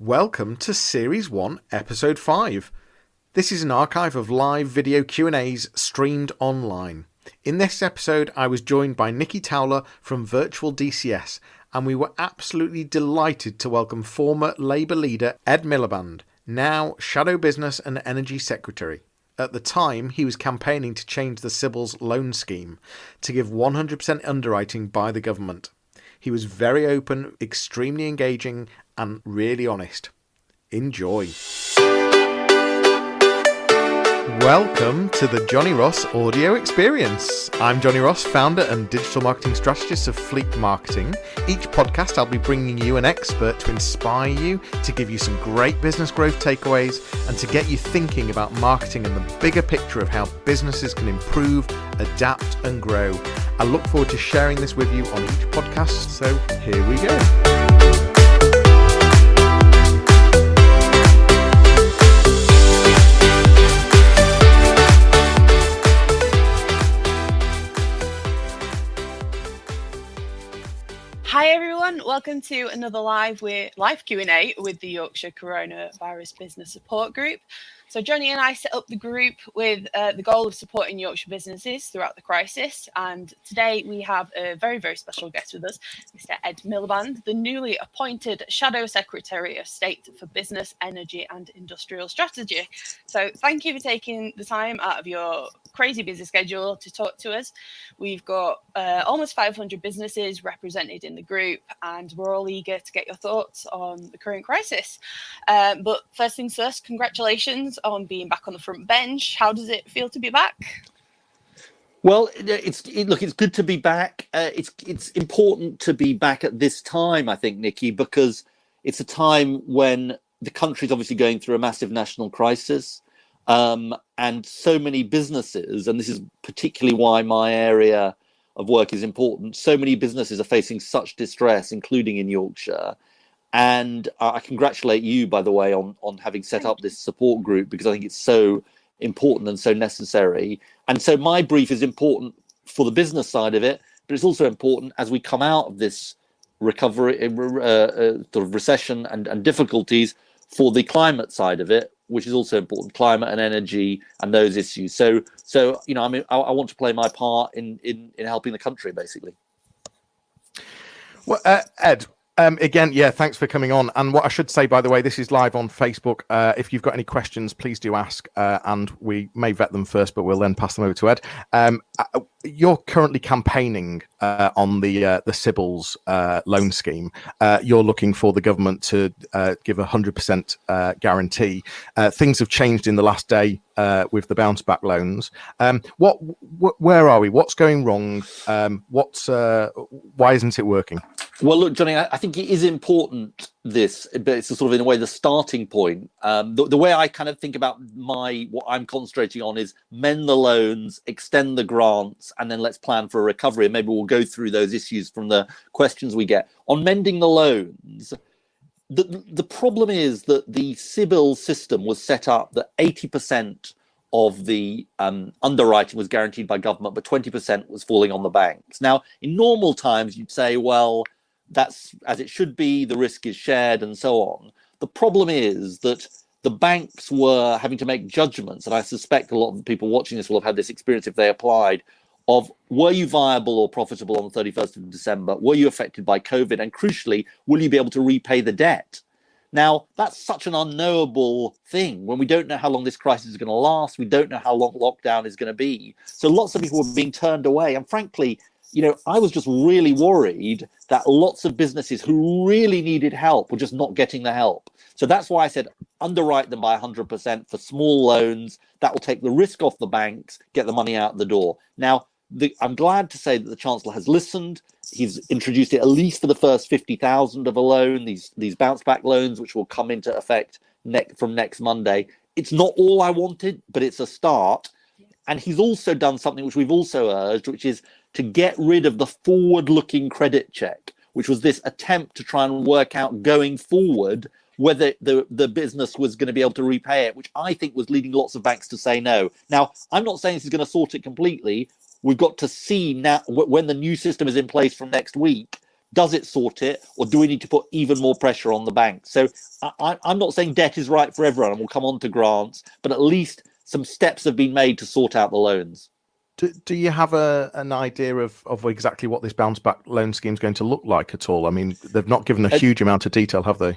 Welcome to Series 1, Episode 5. This is an archive of live video Q&As streamed online. In this episode, I was joined by Nikki Towler from VirtualDCS, and we were absolutely delighted to welcome former Labour leader Ed Miliband, now Shadow Business and Energy Secretary. At the time, he was campaigning to change the CBILs loan scheme to give 100% underwriting by the government. He was very open, extremely engaging, and really honest. Enjoy. Welcome to the Johnny Ross audio experience. I'm Johnny Ross, founder and digital marketing strategist of Fleek Marketing. Each podcast I'll be bringing you an expert to inspire you, to give you some great business growth takeaways, and to get you thinking about marketing and the bigger picture of how businesses can improve, adapt and grow. I look forward to sharing this with you on each podcast, so here we go. Hi everyone, welcome to another live Q&A with the Yorkshire Coronavirus Business Support Group. So Johnny and I set up the group with the goal of supporting Yorkshire businesses throughout the crisis. And today we have a very, very special guest with us, Mr. Ed Miliband, the newly appointed Shadow Secretary of State for Business, Energy and Industrial Strategy. So thank you for taking the time out of your crazy busy schedule to talk to us. We've got almost 500 businesses represented in the group, and we're all eager to get your thoughts on the current crisis. But first things first, congratulations on being back on the front bench. How does it feel to be back? Well, it's good to be back. It's important to be back at this time, I think, Nikki, because it's a time when the country's obviously going through a massive national crisis. And so many businesses, and this is particularly why my area of work is important, so many businesses are facing such distress, including in Yorkshire. And I congratulate you, by the way, on having set up this support group, because I think it's so important and so necessary. And so my brief is important for the business side of it, but it's also important as we come out of this recovery, sort of recession and difficulties for the climate side of it, which is also important, climate and energy and those issues. So you know, I mean, I want to play my part in helping the country, basically. Well, Ed, again, yeah, thanks for coming on. And what I should say, by the way, this is live on Facebook. If you've got any questions, please do ask, and we may vet them first, but we'll then pass them over to Ed. You're currently campaigning on the CBILs loan scheme. You're looking for the government to give 100% guarantee. Things have changed in the last day with the bounce back loans. Where are we? What's going wrong? Why isn't it working? Well, look, Johnny, I think it is important, this, but it's sort of, in a way, the starting point. The way I kind of think about what I'm concentrating on is mend the loans, extend the grants, and then let's plan for a recovery. And maybe we'll go through those issues from the questions we get. On mending the loans, the problem is that the CBIL system was set up that 80% of the underwriting was guaranteed by government, but 20% was falling on the banks. Now, in normal times, you'd say, well, that's as it should be, the risk is shared and so on. The problem is that the banks were having to make judgments, and I suspect a lot of the people watching this will have had this experience if they applied, of were you viable or profitable on the 31st of December? Were you affected by COVID? And crucially, will you be able to repay the debt? Now, that's such an unknowable thing when we don't know how long this crisis is going to last. We don't know how long lockdown is going to be. So lots of people were being turned away. And frankly, you know, I was just really worried that lots of businesses who really needed help were just not getting the help. So that's why I said underwrite them by 100% for small loans. That will take the risk off the banks, get the money out the door. Now, I'm glad to say that the Chancellor has listened. He's introduced it at least for the first 50,000 of a loan, these bounce back loans, which will come into effect from next Monday. It's not all I wanted, but it's a start. And he's also done something which we've also urged, which is to get rid of the forward-looking credit check, which was this attempt to try and work out going forward whether the business was going to be able to repay it, which I think was leading lots of banks to say no. Now, I'm not saying this is going to sort it completely. We've got to see now when the new system is in place from next week. Does it sort it, or do we need to put even more pressure on the bank? So I'm not saying debt is right for everyone, and we'll come on to grants, but at least some steps have been made to sort out the loans. Do you have an idea of exactly what this bounce back loan scheme is going to look like at all? I mean, they've not given a huge amount of detail, have they?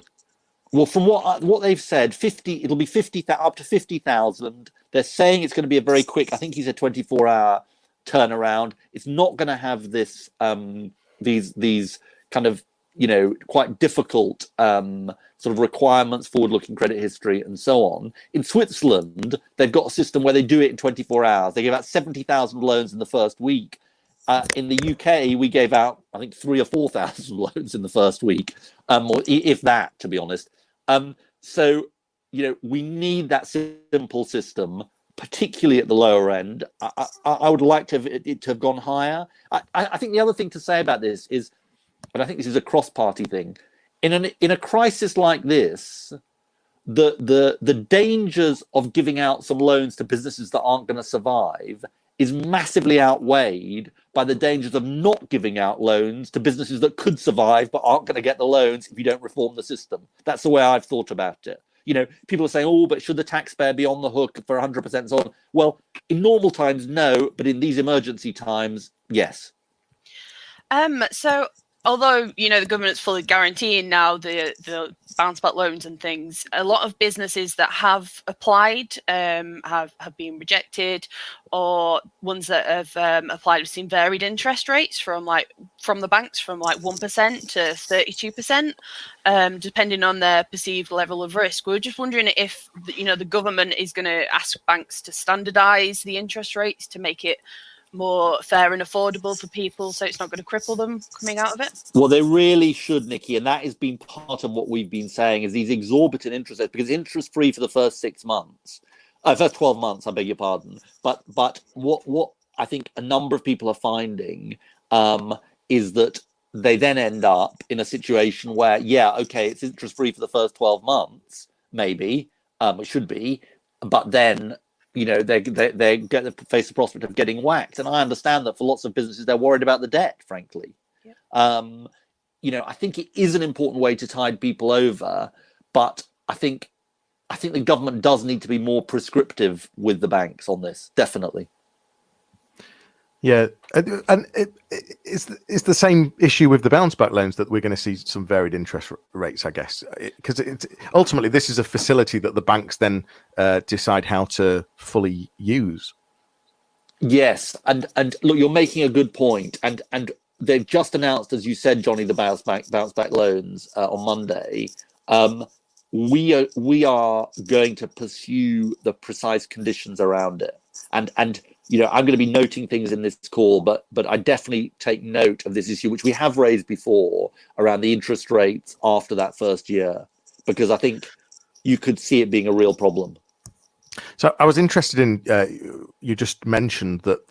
Well, from what they've said, it'll be up to 50,000. They're saying it's going to be a very quick, I think he said 24-hour turnaround. It's not going to have this these kind of, quite difficult sort of requirements, forward-looking credit history, and so on. In Switzerland, they've got a system where they do it in 24 hours. They give out 70,000 loans in the first week. In the UK, we gave out, I think, 3,000 or 4,000 loans in the first week, or if that, to be honest. So, we need that simple system, particularly at the lower end. I would like it to have gone higher. I think the other thing to say about this is, and I think this is a cross-party thing, in a crisis like this, the dangers of giving out some loans to businesses that aren't going to survive is massively outweighed by the dangers of not giving out loans to businesses that could survive but aren't going to get the loans if you don't reform the system. That's the way I've thought about it. People are saying, oh, but should the taxpayer be on the hook for 100% and so on? Well, in normal times, no, but in these emergency times, yes. So although, the government's fully guaranteeing now the bounce back loans and things, a lot of businesses that have applied have been rejected, or ones that have applied have seen varied interest rates from the banks from 1% to 32%, depending on their perceived level of risk. We're just wondering if the government is going to ask banks to standardise the interest rates to make it more fair and affordable for people, so it's not going to cripple them coming out of it. Well, they really should, Nikki, and that has been part of what we've been saying, is these exorbitant interest rates, because interest free for the first 6 months, first 12 months, I beg your pardon. But what I think a number of people are finding is that they then end up in a situation where, it's interest free for the first 12 months, maybe it should be, but then they get to face the prospect of getting whacked. And I understand that for lots of businesses, they're worried about the debt, frankly. Yep. I think it is an important way to tide people over, but I think the government does need to be more prescriptive with the banks on this, definitely. Yeah, and it's the same issue with the bounce back loans, that we're going to see some varied interest rates, I guess, because ultimately this is a facility that the banks then decide how to fully use. Yes, and look, you're making a good point, and they've just announced, as you said, Johnny, the bounce back loans on Monday. We are going to pursue the precise conditions around it, and I'm going to be noting things in this call, but I definitely take note of this issue, which we have raised before, around the interest rates after that first year, because I think you could see it being a real problem. So I was interested in, you just mentioned that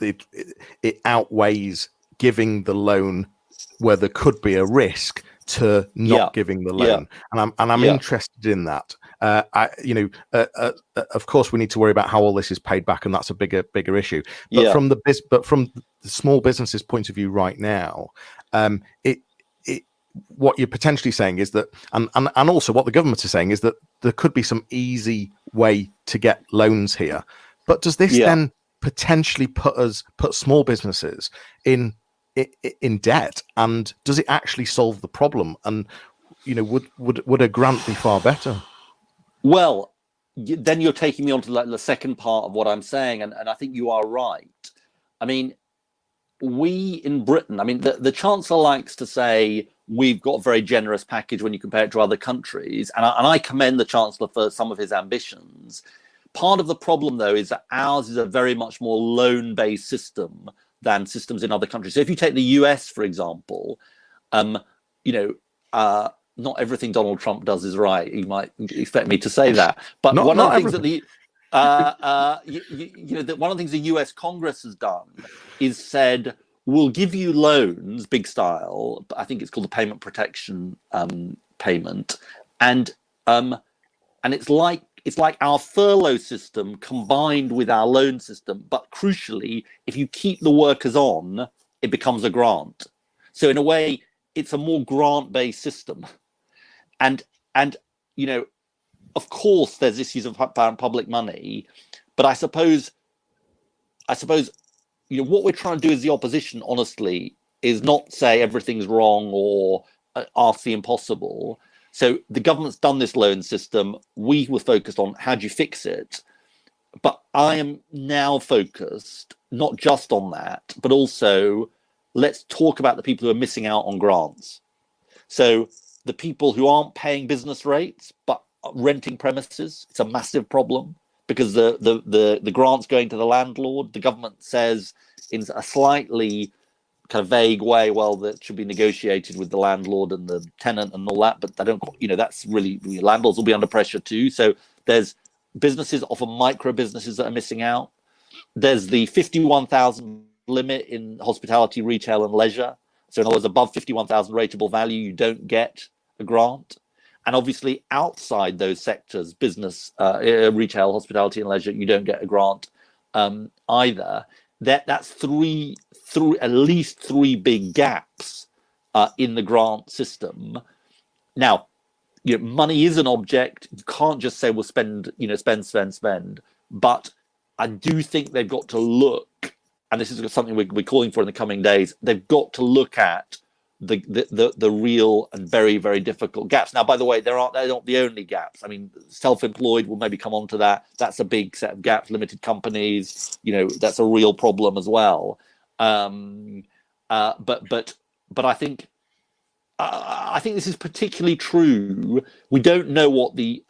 it outweighs giving the loan where there could be a risk to not giving the loan, and I'm interested in that. Of course, we need to worry about how all this is paid back, and that's a bigger issue. But from the small business's point of view right now, what you're potentially saying is that, and also what the government is saying is that there could be some easy way to get loans here. But does this then potentially put small businesses in debt, and does it actually solve the problem? And would a grant be far better? Well, then you're taking me on to the second part of what I'm saying, and I think you are right. I mean, we in Britain, the Chancellor likes to say we've got a very generous package when you compare it to other countries, and I commend the Chancellor for some of his ambitions. Part of the problem, though, is that ours is a very much more loan-based system than systems in other countries. So if you take the US, for example, not everything Donald Trump does is right. You might expect me to say that, but one of the things that one of the things the U.S. Congress has done is said, we'll give you loans, big style. I think it's called the payment protection payment, and it's like our furlough system combined with our loan system. But crucially, if you keep the workers on, it becomes a grant. So in a way, it's a more grant-based system, and you know, of course, there's issues of public money, but I suppose you know what we're trying to do as the opposition, honestly, is not say everything's wrong or ask the impossible. So the government's done this loan system. We were focused on how do you fix it, but I am now focused not just on that, but also let's talk about the people who are missing out on grants. So the people who aren't paying business rates but renting premises, it's a massive problem because the grant's going to the landlord. The government says in a slightly kind of vague way, well, that should be negotiated with the landlord and the tenant and all that, but they don't, you know, that's really, landlords will be under pressure too. So there's businesses, often micro businesses, that are missing out. There's the 51,000 limit in hospitality, retail and leisure. So in other words, above 51,000 rateable value, you don't get a grant. And obviously outside those sectors, business, retail, hospitality and leisure, you don't get a grant either. That's at least three big gaps in the grant system. Now, you know, money is an object. You can't just say we'll spend. But I do think they've got to look, and this is something we're calling for in the coming days. They've got to look at the real and very, very difficult gaps. Now, by the way, they're not the only gaps. I mean, self-employed, will maybe come on to that. That's a big set of gaps. Limited companies, you know, that's a real problem as well. But I think this is particularly true. We don't know what the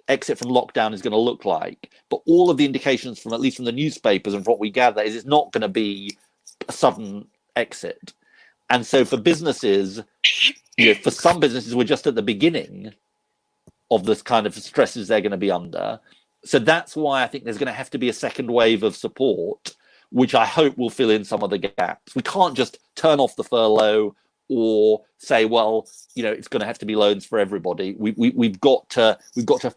exit from lockdown is going to look like, but all of the indications from, at least from the newspapers and from what we gather, is it's not going to be a sudden exit. And so for businesses, you know, for some businesses, we're just at the beginning of this kind of stresses they're going to be under. So that's why I think there's going to have to be a second wave of support, which I hope will fill in some of the gaps. We can't just turn off the furlough or say, well, you know, it's going to have to be loans for everybody. We've got to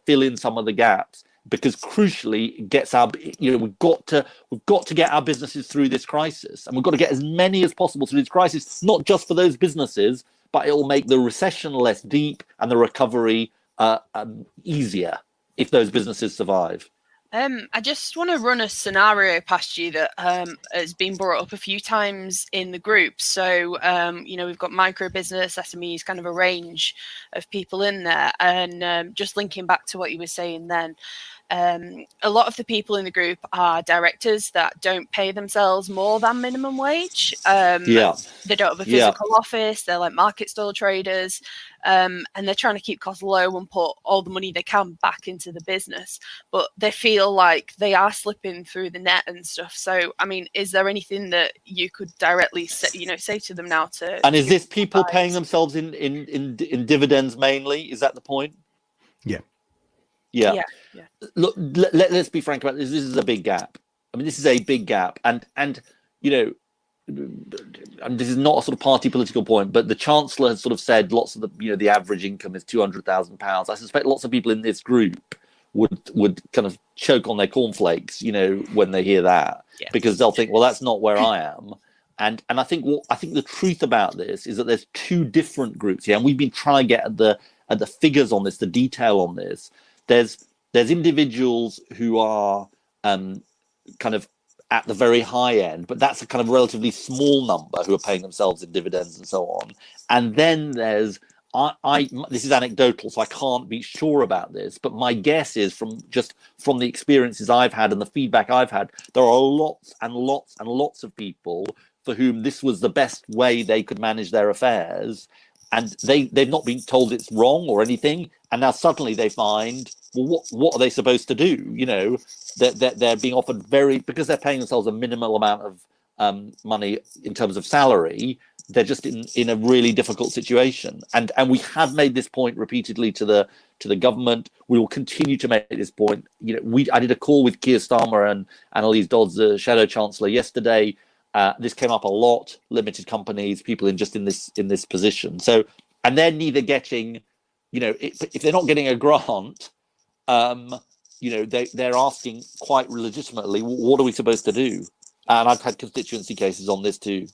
fill in some of the gaps, because crucially it gets our, you know, we've got to get our businesses through this crisis, and we've got to get as many as possible through this crisis, not just for those businesses, but it will make the recession less deep and the recovery easier if those businesses survive. I just want to run a scenario past you that has been brought up a few times in the group. So, you know, we've got micro business, SMEs, kind of a range of people in there. And just linking back to what you were saying then, a lot of the people in the group are directors that don't pay themselves more than minimum wage. They don't have a physical office. They're like market stall traders. And they're trying to keep costs low and put all the money they can back into the business. But they feel like they are slipping through the net and stuff. So, I mean, is there anything that you could directly say to them now to... And is this people paying themselves in dividends mainly? Is that the point? Yeah. Look, let's be frank about this. This is a big gap. I mean, this is a big gap, and you know, and this is not a sort of party political point, but the Chancellor has sort of said lots of the average income is £200,000. I suspect lots of people in this group would kind of choke on their cornflakes, you know, when they hear that, because they'll think, well, that's not where I am. And I think the truth about this is that there's two different groups here, and we've been trying to get at the figures on this, the detail on this. There's individuals who are kind of at the very high end, but that's a kind of relatively small number who are paying themselves in dividends and so on. And then there's this is anecdotal, so I can't be sure about this, but my guess is from the experiences I've had and the feedback I've had, there are lots and lots and lots of people for whom this was the best way they could manage their affairs. And they've not been told it's wrong or anything, and now suddenly they find, well, what are they supposed to do? You know, they're being offered because they're paying themselves a minimal amount of money in terms of salary. They're just in a really difficult situation, and we have made this point repeatedly to the government. We will continue to make this point. You know, I did a call with Keir Starmer and Annalise Dodds, the Shadow Chancellor, yesterday. This came up a lot. Limited companies, people in this position. So, and they're neither getting, you know, if they're not getting a grant, you know, they're asking quite legitimately, what are we supposed to do? And I've had constituency cases on this too.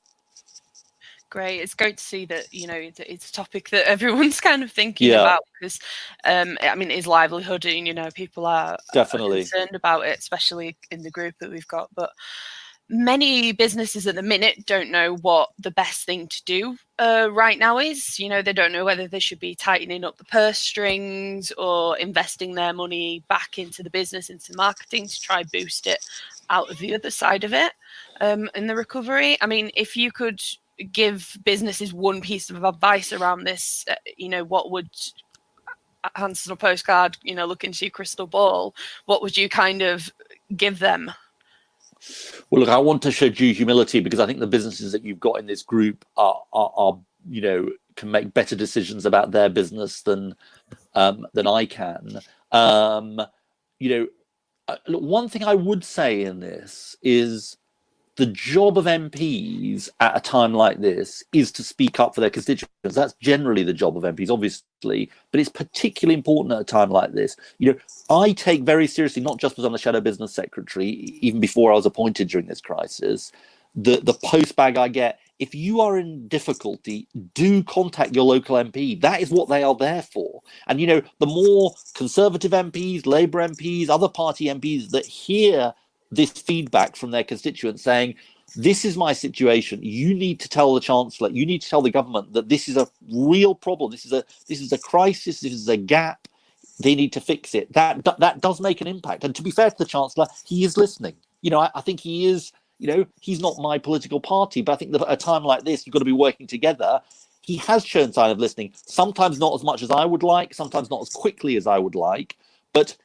Great. It's great to see that, it's a topic that everyone's kind of thinking about, because, it is livelihood, and, people are Definitely concerned about it, especially in the group that we've got. But many businesses at the minute don't know what the best thing to do right now is. They don't know whether they should be tightening up the purse strings or investing their money back into the business, into marketing, to try boost it out of the other side of it in the recovery. If you could give businesses one piece of advice around this, what would, Hans on a postcard, look into your crystal ball, what would you kind of give them? Well, look, I want to show due humility, because I think the businesses that you've got in this group are can make better decisions about their business than I can. Look, one thing I would say in this is, the job of MPs at a time like this is to speak up for their constituents. That's generally the job of MPs, obviously, but it's particularly important at a time like this. I take very seriously, not just because I'm the Shadow Business Secretary, even before I was appointed during this crisis, the post bag I get. If you are in difficulty, do contact your local MP. That is what they are there for. And, the more Conservative MPs, Labour MPs, other party MPs that hear this feedback from their constituents saying, this is my situation, you need to tell the Chancellor, you need to tell the government that this is a real problem, this is a crisis, this is a gap, they need to fix it. That does make an impact. And to be fair to the Chancellor, he is listening. I think he is, he's not my political party, but I think that at a time like this, you've got to be working together. He has shown sign of listening, sometimes not as much as I would like, sometimes not as quickly as I would like, but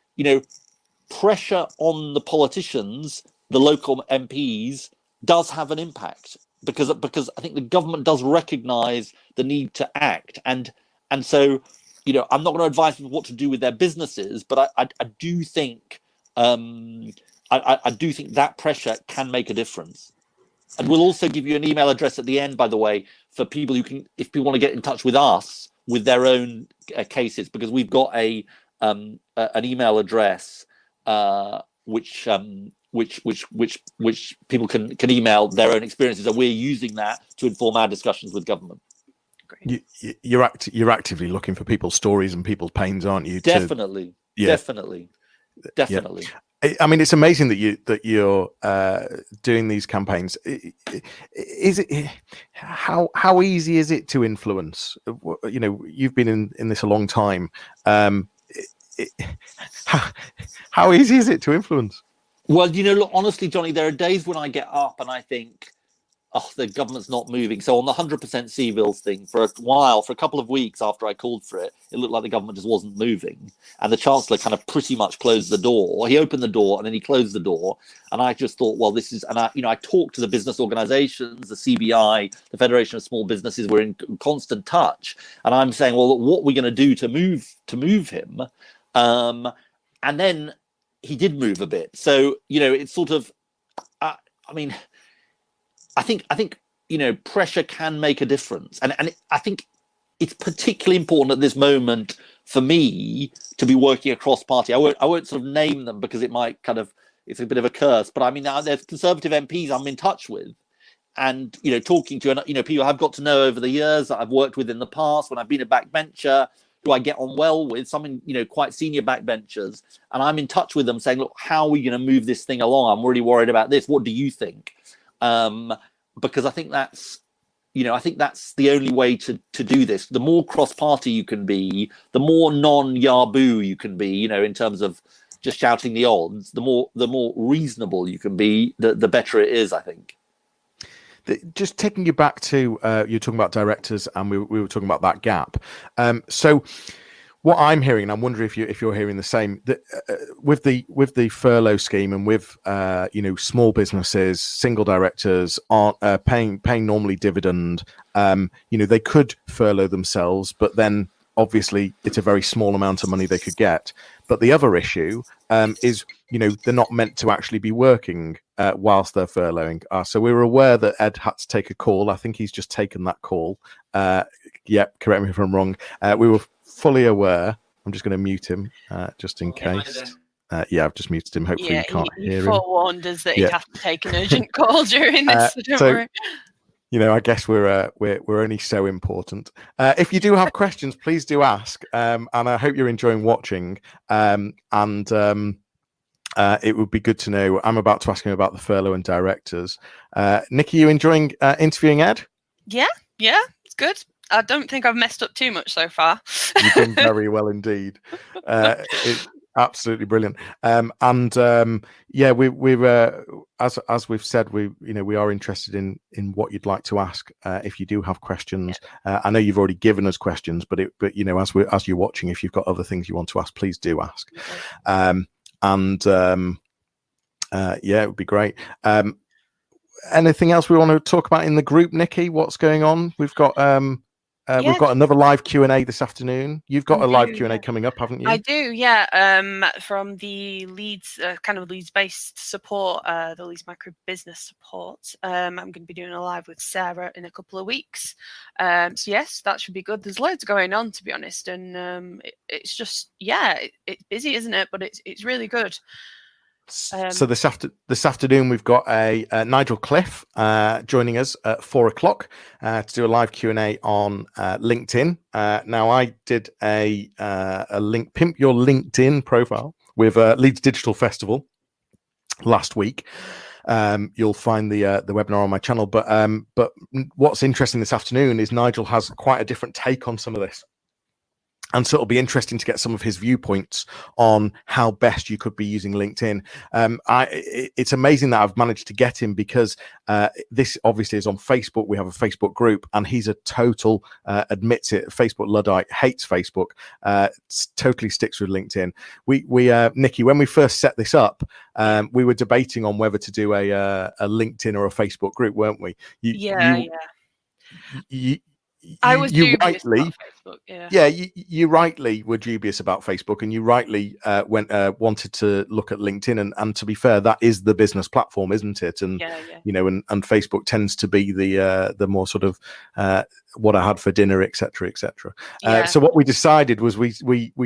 pressure on the politicians, the local MPs, does have an impact, because I think the government does recognise the need to act, and so I'm not going to advise people what to do with their businesses, but I do think I do think that pressure can make a difference. And we'll also give you an email address at the end, by the way, for people who can, if people want to get in touch with us with their own cases, because we've got an email address which people can email their own experiences, and we're using that to inform our discussions with government. Great. You're actively looking for people's stories and people's pains, aren't you? Definitely. Yeah. Definitely. It's amazing that you're doing these campaigns. Is it how easy is it to influence? You've been in this a long time. How easy is it to influence? Well, look, honestly, Johnny, there are days when I get up and I think, the government's not moving. So on the 100% CBILs thing, for a while, for a couple of weeks after I called for it, it looked like the government just wasn't moving. And the Chancellor kind of pretty much closed the door. He opened the door and then he closed the door. And I just thought, well, this is, and I talked to the business organizations, the CBI, the Federation of Small Businesses, we're in constant touch. And I'm saying, well, what are we going to do to move him? And then he did move a bit. So, it's sort of, I think pressure can make a difference, and I think it's particularly important at this moment for me to be working across party. I won't sort of name them because it might it's a bit of a curse, but there's Conservative MPs I'm in touch with, and talking to, and people I've got to know over the years that I've worked with in the past when I've been a backbencher, who I get on well with, some quite senior backbenchers, and I'm in touch with them saying, look, how are we going to move this thing along? I'm really worried about this. What do you think? Because I think that's the only way to do this. The more cross-party you can be, the more non-yaboo you can be, in terms of just shouting the odds, the more reasonable you can be, the better it is, I think. Just taking you back to you're talking about directors, and we were talking about that gap. So what I'm hearing, and I'm wondering if you're hearing the same, that with the furlough scheme and with small businesses, single directors aren't paying normally dividend. They could furlough themselves, but then obviously it's a very small amount of money they could get. But the other issue is they're not meant to actually be working whilst they're furloughing. So we were aware that Ed had to take a call. I think he's just taken that call. Yep, correct me if I'm wrong. We were fully aware. I'm just going to mute him just in case. Yeah, I've just muted him. Hopefully you can't hear him. He forewarned us that he'd have to take an urgent call during this. So don't worry. I guess we're only so important. If you do have questions, please do ask. And I hope you're enjoying watching. It would be good to know. I'm about to ask him about the furlough and directors. Nikki, you enjoying interviewing Ed? Yeah, it's good. I don't think I've messed up too much so far. You've done very well indeed. It's absolutely brilliant. We've as we've said, we are interested in what you'd like to ask. If you do have questions, I know you've already given us questions, but as you're watching, if you've got other things you want to ask, please do ask. It would be great. Anything else we want to talk about in the group, Nikki? What's going on? We've got another live Q&A this afternoon. You've got a live Q&A coming up, haven't you? I do, yeah. From the Leeds, kind of Leeds-based support, the Leeds Micro Business support. I'm going to be doing a live with Sarah in a couple of weeks. So yes, that should be good. There's loads going on, to be honest, and it's just it's busy, isn't it? But it's really good. So this afternoon we've got a Nigel Cliff joining us at 4:00 to do a live Q&A on LinkedIn. Now I did a link pimp your LinkedIn profile with Leeds Digital Festival last week. You'll find the webinar on my channel. But what's interesting this afternoon is Nigel has quite a different take on some of this. And so it'll be interesting to get some of his viewpoints on how best you could be using LinkedIn. It's amazing that I've managed to get him because this obviously is on Facebook. We have a Facebook group, and he's a total admits it. Facebook Luddite, hates Facebook. Totally sticks with LinkedIn. We Nikki, when we first set this up, we were debating on whether to do a LinkedIn or a Facebook group, weren't we? I was dubious rightly, about Facebook, you rightly were dubious about Facebook, and you rightly wanted to look at LinkedIn. And to be fair, that is the business platform, isn't it? And and Facebook tends to be the more sort of what I had for dinner, etc., etc. So what we decided was we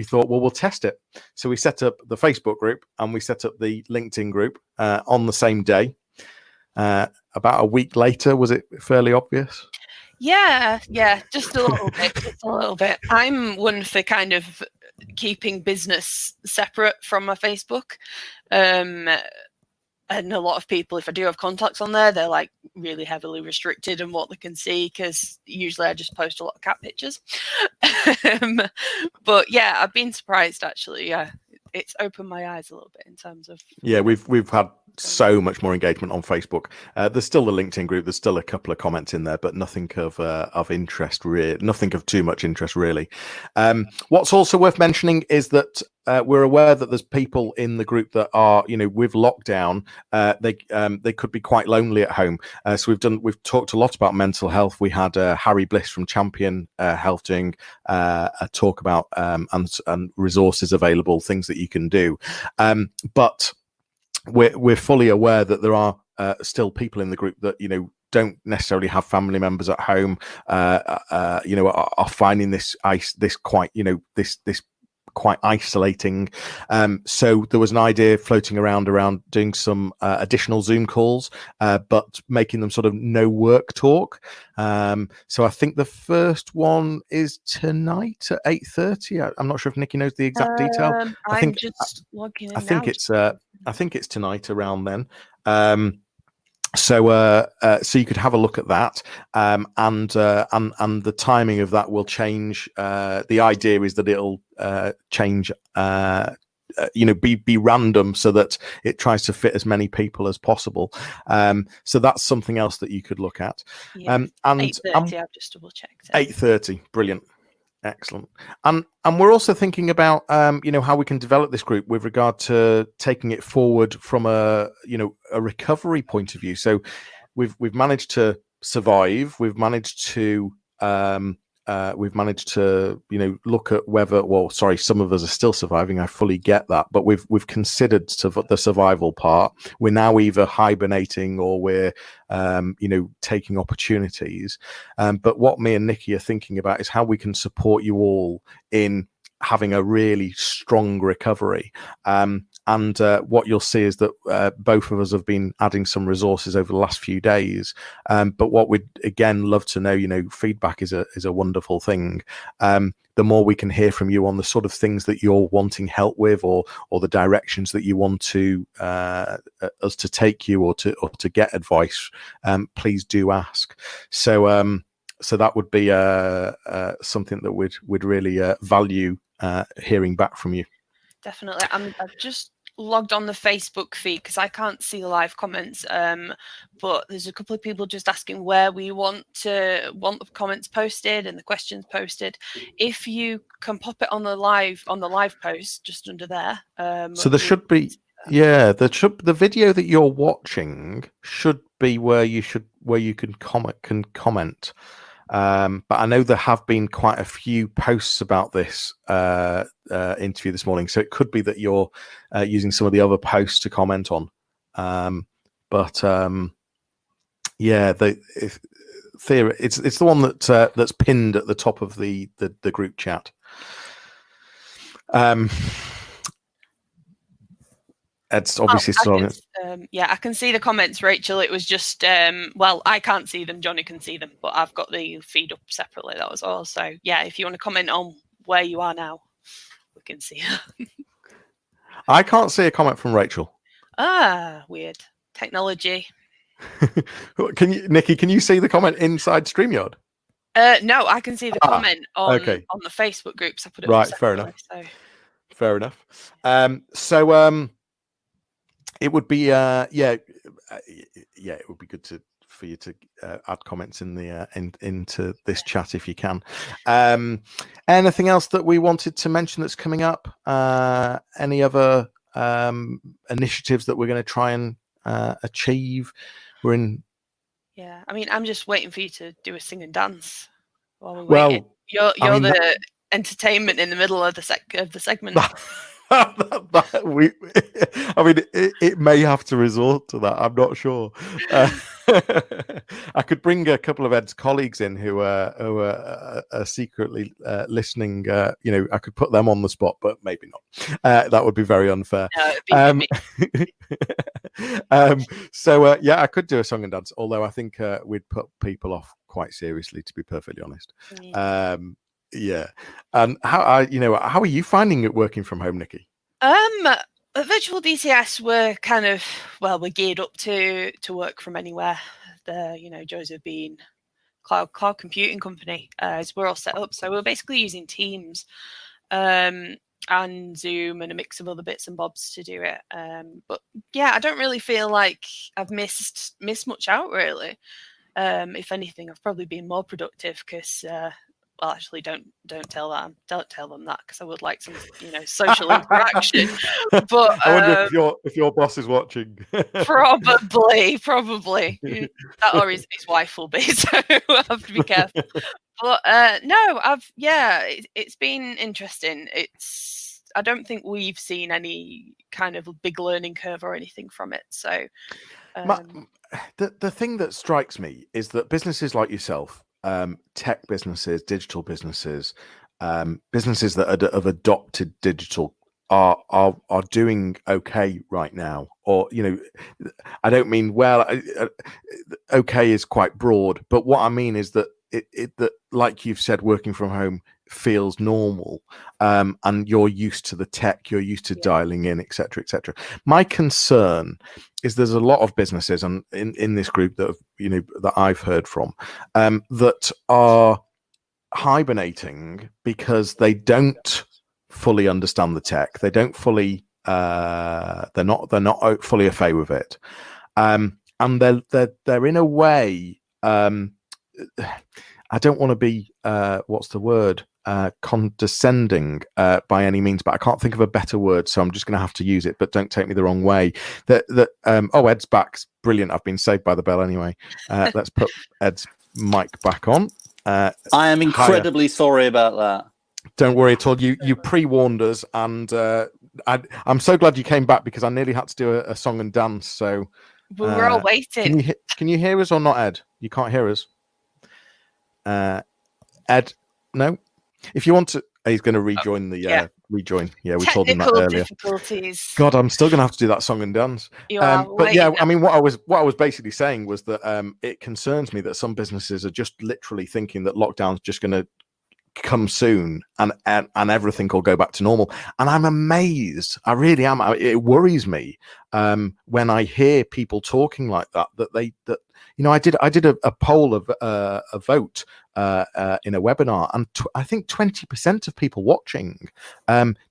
thought, well, we'll test it. So we set up the Facebook group and we set up the LinkedIn group on the same day. About a week later, was it fairly obvious? Yeah, just a little bit. I'm one for kind of keeping business separate from my Facebook. And a lot of people, if I do have contacts on there, they're like really heavily restricted in what they can see, because usually I just post a lot of cat pictures. But yeah, I've been surprised actually. Yeah, it's opened my eyes a little bit in terms of. Yeah, we've had so much more engagement on Facebook. There's still the LinkedIn group. There's still a couple of comments in there, but nothing of interest, really. Nothing of too much interest, really. What's also worth mentioning is that we're aware that there's people in the group that are, with lockdown, they could be quite lonely at home. So we've talked a lot about mental health. We had Harry Bliss from Champion Health doing a talk about and resources available, things that you can do. But we're fully aware that there are still people in the group that don't necessarily have family members at home. Are finding this quite this quite isolating. So there was an idea floating around doing some additional Zoom calls, but making them sort of no work talk. So I think the first one is tonight at 8:30. I'm not sure if Nikki knows the exact detail. I think it's tonight around then. So you could have a look at that, and the timing of that will change. The idea is that it'll change, be random, so that it tries to fit as many people as possible. So that's something else that you could look at. And 8:30, I've just double checked. 8:30, brilliant. Excellent. And we're also thinking about how we can develop this group with regard to taking it forward from a recovery point of view. So we've managed to survive. We've managed to look at whether, some of us are still surviving. I fully get that, but we've considered the survival part. We're now either hibernating or we're taking opportunities. But what me and Nikki are thinking about is how we can support you all in having a really strong recovery. And what you'll see is that both of us have been adding some resources over the last few days. But what we'd again love to know, feedback is a wonderful thing. The more we can hear from you on the sort of things that you're wanting help with, or the directions that you want to us to take you, or to get advice, please do ask. So that would be something that we'd really value hearing back from you. Definitely. I've just logged on the Facebook feed because I can't see the live comments, but there's a couple of people just asking where we want the comments posted and the questions posted. If you can pop it on the live post just under there. So there should be, the video that you're watching should be where you can comment. But I know there have been quite a few posts about this interview this morning, so it could be that you're using some of the other posts to comment on. It's the one that's pinned at the top of the group chat. It's obviously still on it. I can see the comments, Rachel. It was just, I can't see them. Johnny can see them, but I've got the feed up separately. That was all. So, yeah, if you want to comment on where you are now, we can see it. I can't see a comment from Rachel. Weird. Technology. Nikki, can you see the comment inside StreamYard? No, I can see the comment on the Facebook group. So I put it up fair enough. So. Fair enough. It would be it would be good for you to add comments in the into this chat if you can. Anything else that we wanted to mention that's coming up? Any other initiatives that we're going to try and achieve? We're in. Yeah, I mean, I'm just waiting for you to do a sing and dance while we're waiting. You're the entertainment in the middle of the segment. It may have to resort to that. I'm not sure. I could bring a couple of Ed's colleagues in who are secretly listening. I could put them on the spot, but maybe not. That would be very unfair. No, I could do a song and dance, although I think we'd put people off quite seriously, to be perfectly honest. Yeah. And how are you finding it working from home, Nikki? At VirtualDCS, we're geared up to work from anywhere. Joys of being cloud computing company, as we're all set up. So we're basically using Teams and Zoom and a mix of other bits and bobs to do it. But yeah, I don't really feel like I've missed much out really. If anything, I've probably been more productive because well, actually, don't tell them that because I would like some, social interaction. But I wonder if your boss is watching. Probably, that or his wife will be. So I have to be careful. But it's been interesting. I don't think we've seen any kind of big learning curve or anything from it. So the thing that strikes me is that businesses like yourself, tech businesses, digital businesses, businesses that have adopted digital are doing okay right now. Or I don't mean okay is quite broad, but what I mean is that that, like you've said, working from home feels normal, and you're used to the tech, you're used to dialing in, etc. My concern is there's a lot of businesses, and in this group that that I've heard from, that are hibernating because they don't fully understand the tech. They don't fully they're not fully au fait with it, and they're in a way, I don't want to be what's the word, condescending by any means, but I can't think of a better word, so I'm just going to have to use it. But don't take me the wrong way. Ed's back. Brilliant. I've been saved by the bell anyway. Let's put Ed's mic back on. I am incredibly sorry about that. Don't worry at all. You pre-warned us, and I'm so glad you came back because I nearly had to do a song and dance. So we were all waiting. Can you hear us or not, Ed? You can't hear us. Ed, no. If you want to, he's going to rejoin the rejoin. Yeah, we told him that Technical earlier. difficulties. God, I'm still going to have to do that song and dance. You are But yeah, waiting. I mean, what I was basically saying was that it concerns me that some businesses are just literally thinking that lockdown's just going to come soon and everything will go back to normal. And I'm amazed. I really am. It worries me when I hear people talking like that. I did a poll of a vote in a webinar, and I think 20% of people watching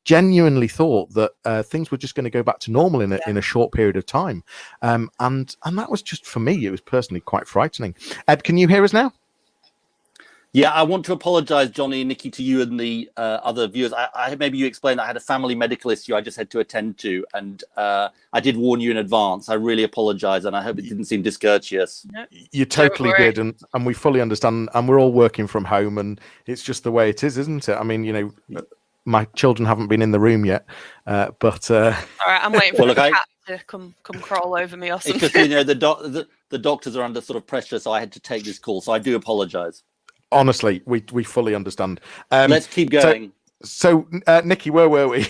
genuinely thought that things were just going to go back to normal in a short period of time, and that was just, for me, it was personally quite frightening. Ed, can you hear us now? Yeah, I want to apologise, Johnny and Nikki, to you and the other viewers. I maybe you explained I had a family medical issue I just had to attend to, and I did warn you in advance. I really apologise, and I hope it didn't seem discourteous. You totally did, and we fully understand, and we're all working from home, and it's just the way it is, isn't it? I mean, my children haven't been in the room yet, but all right, I'm waiting for the cat to come crawl over me or something. It's just, the doctors are under sort of pressure, so I had to take this call. So I do apologise. Honestly, we fully understand. Let's keep going. So Nikki, where were we?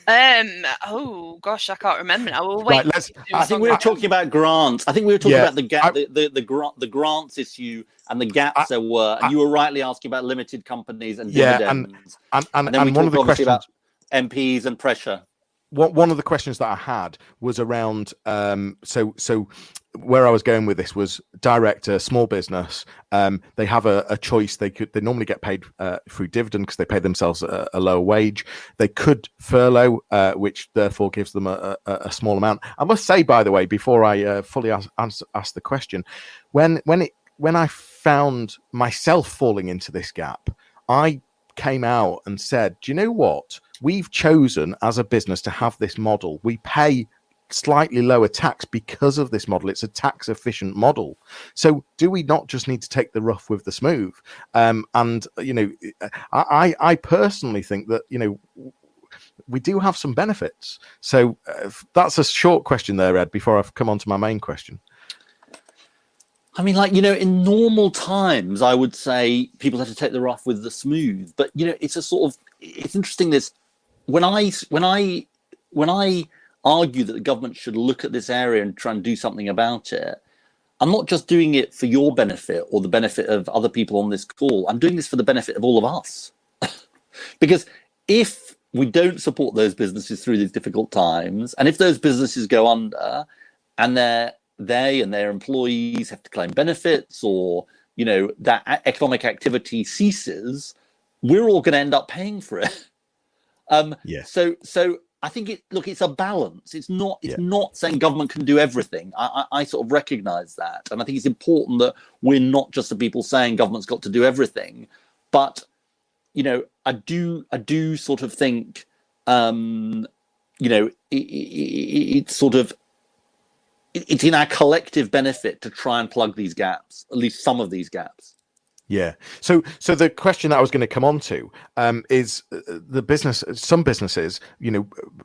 Oh gosh, I can't remember now. We'll wait. Right, I think we were talking about grants. I think we were talking about the grants issue and the gaps there were. And you were rightly asking about limited companies and dividends. And then we one of talked the obviously questions about MPs and pressure. One of the questions that I had was around so where I was going with this was director, small business. They have a choice. They normally get paid through dividend because they pay themselves a lower wage. They could furlough, which therefore gives them a small amount. I must say, by the way, before I fully ask the question, when I found myself falling into this gap, I came out and said, do you know what? We've chosen as a business to have this model. We pay slightly lower tax because of this model. It's a tax efficient model. So do we not just need to take the rough with the smooth? I personally think that, we do have some benefits. So that's a short question there, Ed, before I've come on to my main question. I mean, in normal times, I would say people have to take the rough with the smooth. But, it's it's interesting this, when I argue that the government should look at this area and try and do something about it, I'm not just doing it for your benefit or the benefit of other people on this call. I'm doing this for the benefit of all of us. Because if we don't support those businesses through these difficult times, and if those businesses go under and they and their employees have to claim benefits, or that economic activity ceases, we're all going to end up paying for it. So I think it's a balance. It's not saying government can do everything. I sort of recognize that, and I think it's important that we're not just the people saying government's got to do everything, but I do sort of think it's in our collective benefit to try and plug these gaps, at least some of these gaps. Yeah. So the question that I was going to come on to is some businesses,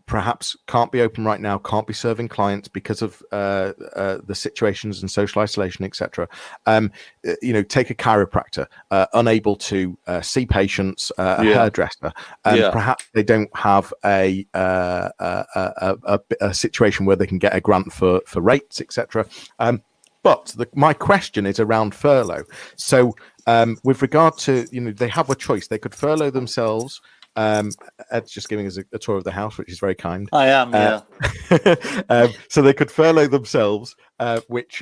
perhaps can't be open right now, can't be serving clients because of the situations and social isolation, etc. Take a chiropractor, unable to see patients, a hairdresser, perhaps they don't have a situation where they can get a grant for rates, etc. But my question is around furlough. So with regard to, they have a choice. They could furlough themselves. Ed's just giving us a tour of the house, which is very kind. I am, yeah. So they could furlough themselves, which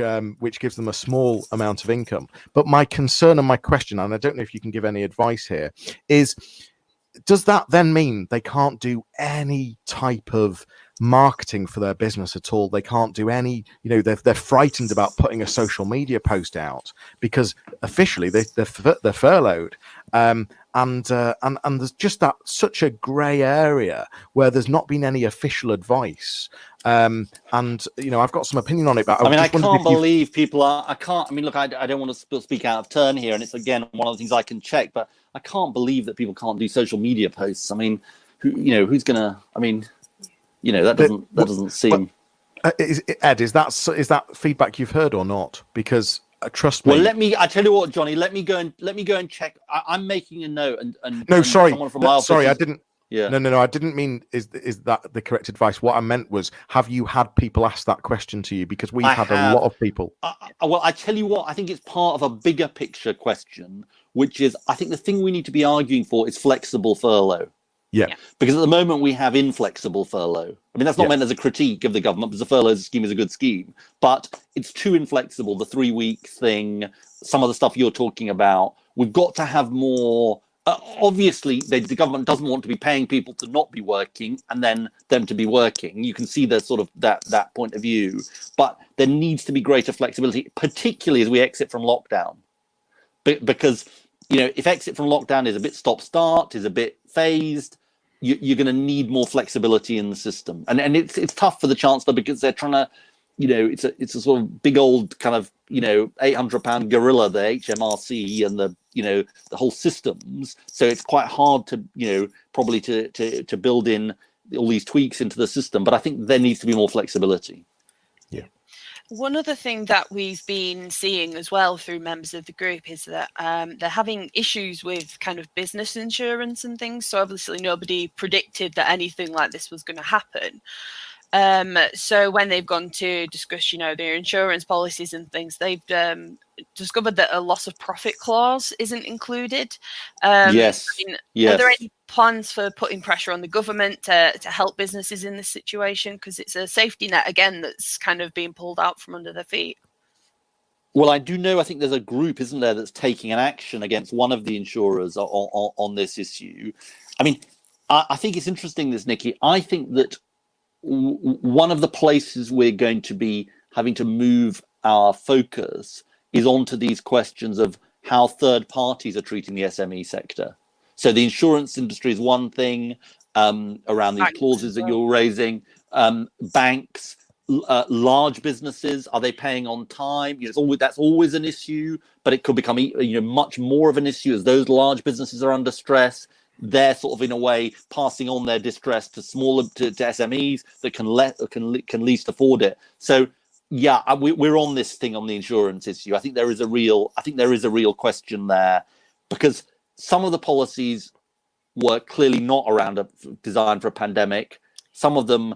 gives them a small amount of income. But my concern and my question, and I don't know if you can give any advice here, is does that then mean they can't do any type of marketing for their business at all? They can't do any, they're frightened about putting a social media post out because officially they're furloughed. And there's just such a grey area where there's not been any official advice. I've got some opinion on it, but I can't believe people are. I don't want to speak out of turn here, and it's again one of the things I can check, but I can't believe that people can't do social media posts. I mean, who's gonna? I mean, that doesn't seem. Ed, is that feedback you've heard or not? Because trust me. Well, I tell you what, Johnny. Let me go and check. I'm making a note. And no, sorry, someone from our sorry, office I didn't. Yeah. No. I didn't mean is that the correct advice. What I meant was, have you had people ask that question to you? Because we've had a lot of people. Well, I tell you what, I think it's part of a bigger picture question, which is, I think the thing we need to be arguing for is flexible furlough. Yeah. Because at the moment we have inflexible furlough. I mean, that's not meant as a critique of the government, because the furlough scheme is a good scheme, but it's too inflexible. The 3-week thing, some of the stuff you're talking about, we've got to have more. Obviously, the government doesn't want to be paying people to not be working and then them to be working. You can see the sort of that point of view, but there needs to be greater flexibility, particularly as we exit from lockdown. Because, if exit from lockdown is a bit stop-start, is a bit phased, you're going to need more flexibility in the system. And it's tough for the Chancellor, because they're trying to, it's a sort of big old kind of, £800 gorilla, the HMRC and the whole systems. So it's quite hard to, probably to build in all these tweaks into the system. But I think there needs to be more flexibility. Yeah. One other thing that we've been seeing as well through members of the group is that they're having issues with kind of business insurance and things. So obviously nobody predicted that anything like this was going to happen. So when they've gone to discuss, their insurance policies and things, they've discovered that a loss of profit clause isn't included. Yes. Are there any plans for putting pressure on the government to help businesses in this situation? Because it's a safety net, again, that's kind of being pulled out from under their feet. Well, I do know, I think there's a group, isn't there, that's taking an action against one of the insurers on this issue. I mean, I think it's interesting, this, Nikki. I think that one of the places we're going to be having to move our focus is onto these questions of how third parties are treating the SME sector. So the insurance industry is one thing, around these clauses that you're raising. Banks, large businesses, are they paying on time? That's always an issue, but it could become much more of an issue as those large businesses are under stress. They're sort of, in a way, passing on their distress to smaller to SMEs that can least afford it. So yeah, we're on this thing on the insurance issue. I think there is a real question there, because some of the policies were clearly not designed for a pandemic. Some of them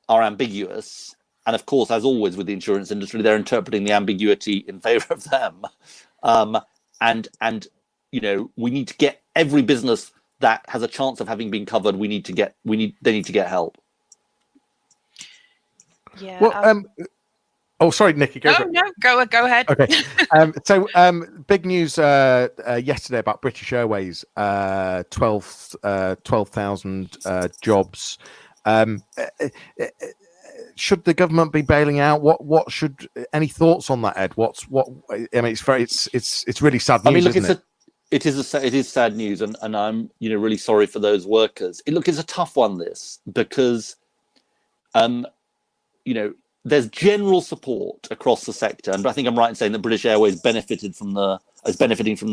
are ambiguous, and of course, as always with the insurance industry, they're interpreting the ambiguity in favor of them. And we need to get every business that has a chance of having been covered. They need to get help. Yeah. Well, oh, sorry, Nikki. Go ahead. Okay. So big news yesterday about British Airways, 12,000 jobs. Should the government be bailing out? What should? Any thoughts on that, Ed? I mean, it's really sad news. I mean, look, isn't it? It is sad news, and I'm really sorry for those workers. It's a tough one, this, because there's general support across the sector, and I think I'm right in saying that British Airways is benefiting from the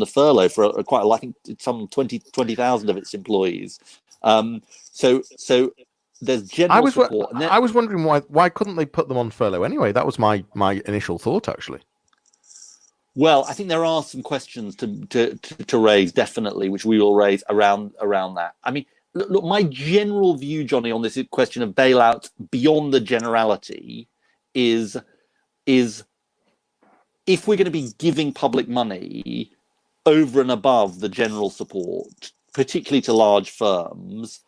furlough for I think it's some 20,000 of its employees. So there's general support. I was wondering why couldn't they put them on furlough anyway? That was my initial thought, actually. Well, I think there are some questions to raise, definitely, which we will raise around that. I mean, look, my general view, Johnny, on this question of bailouts beyond the generality is if we're going to be giving public money over and above the general support, particularly to large firms,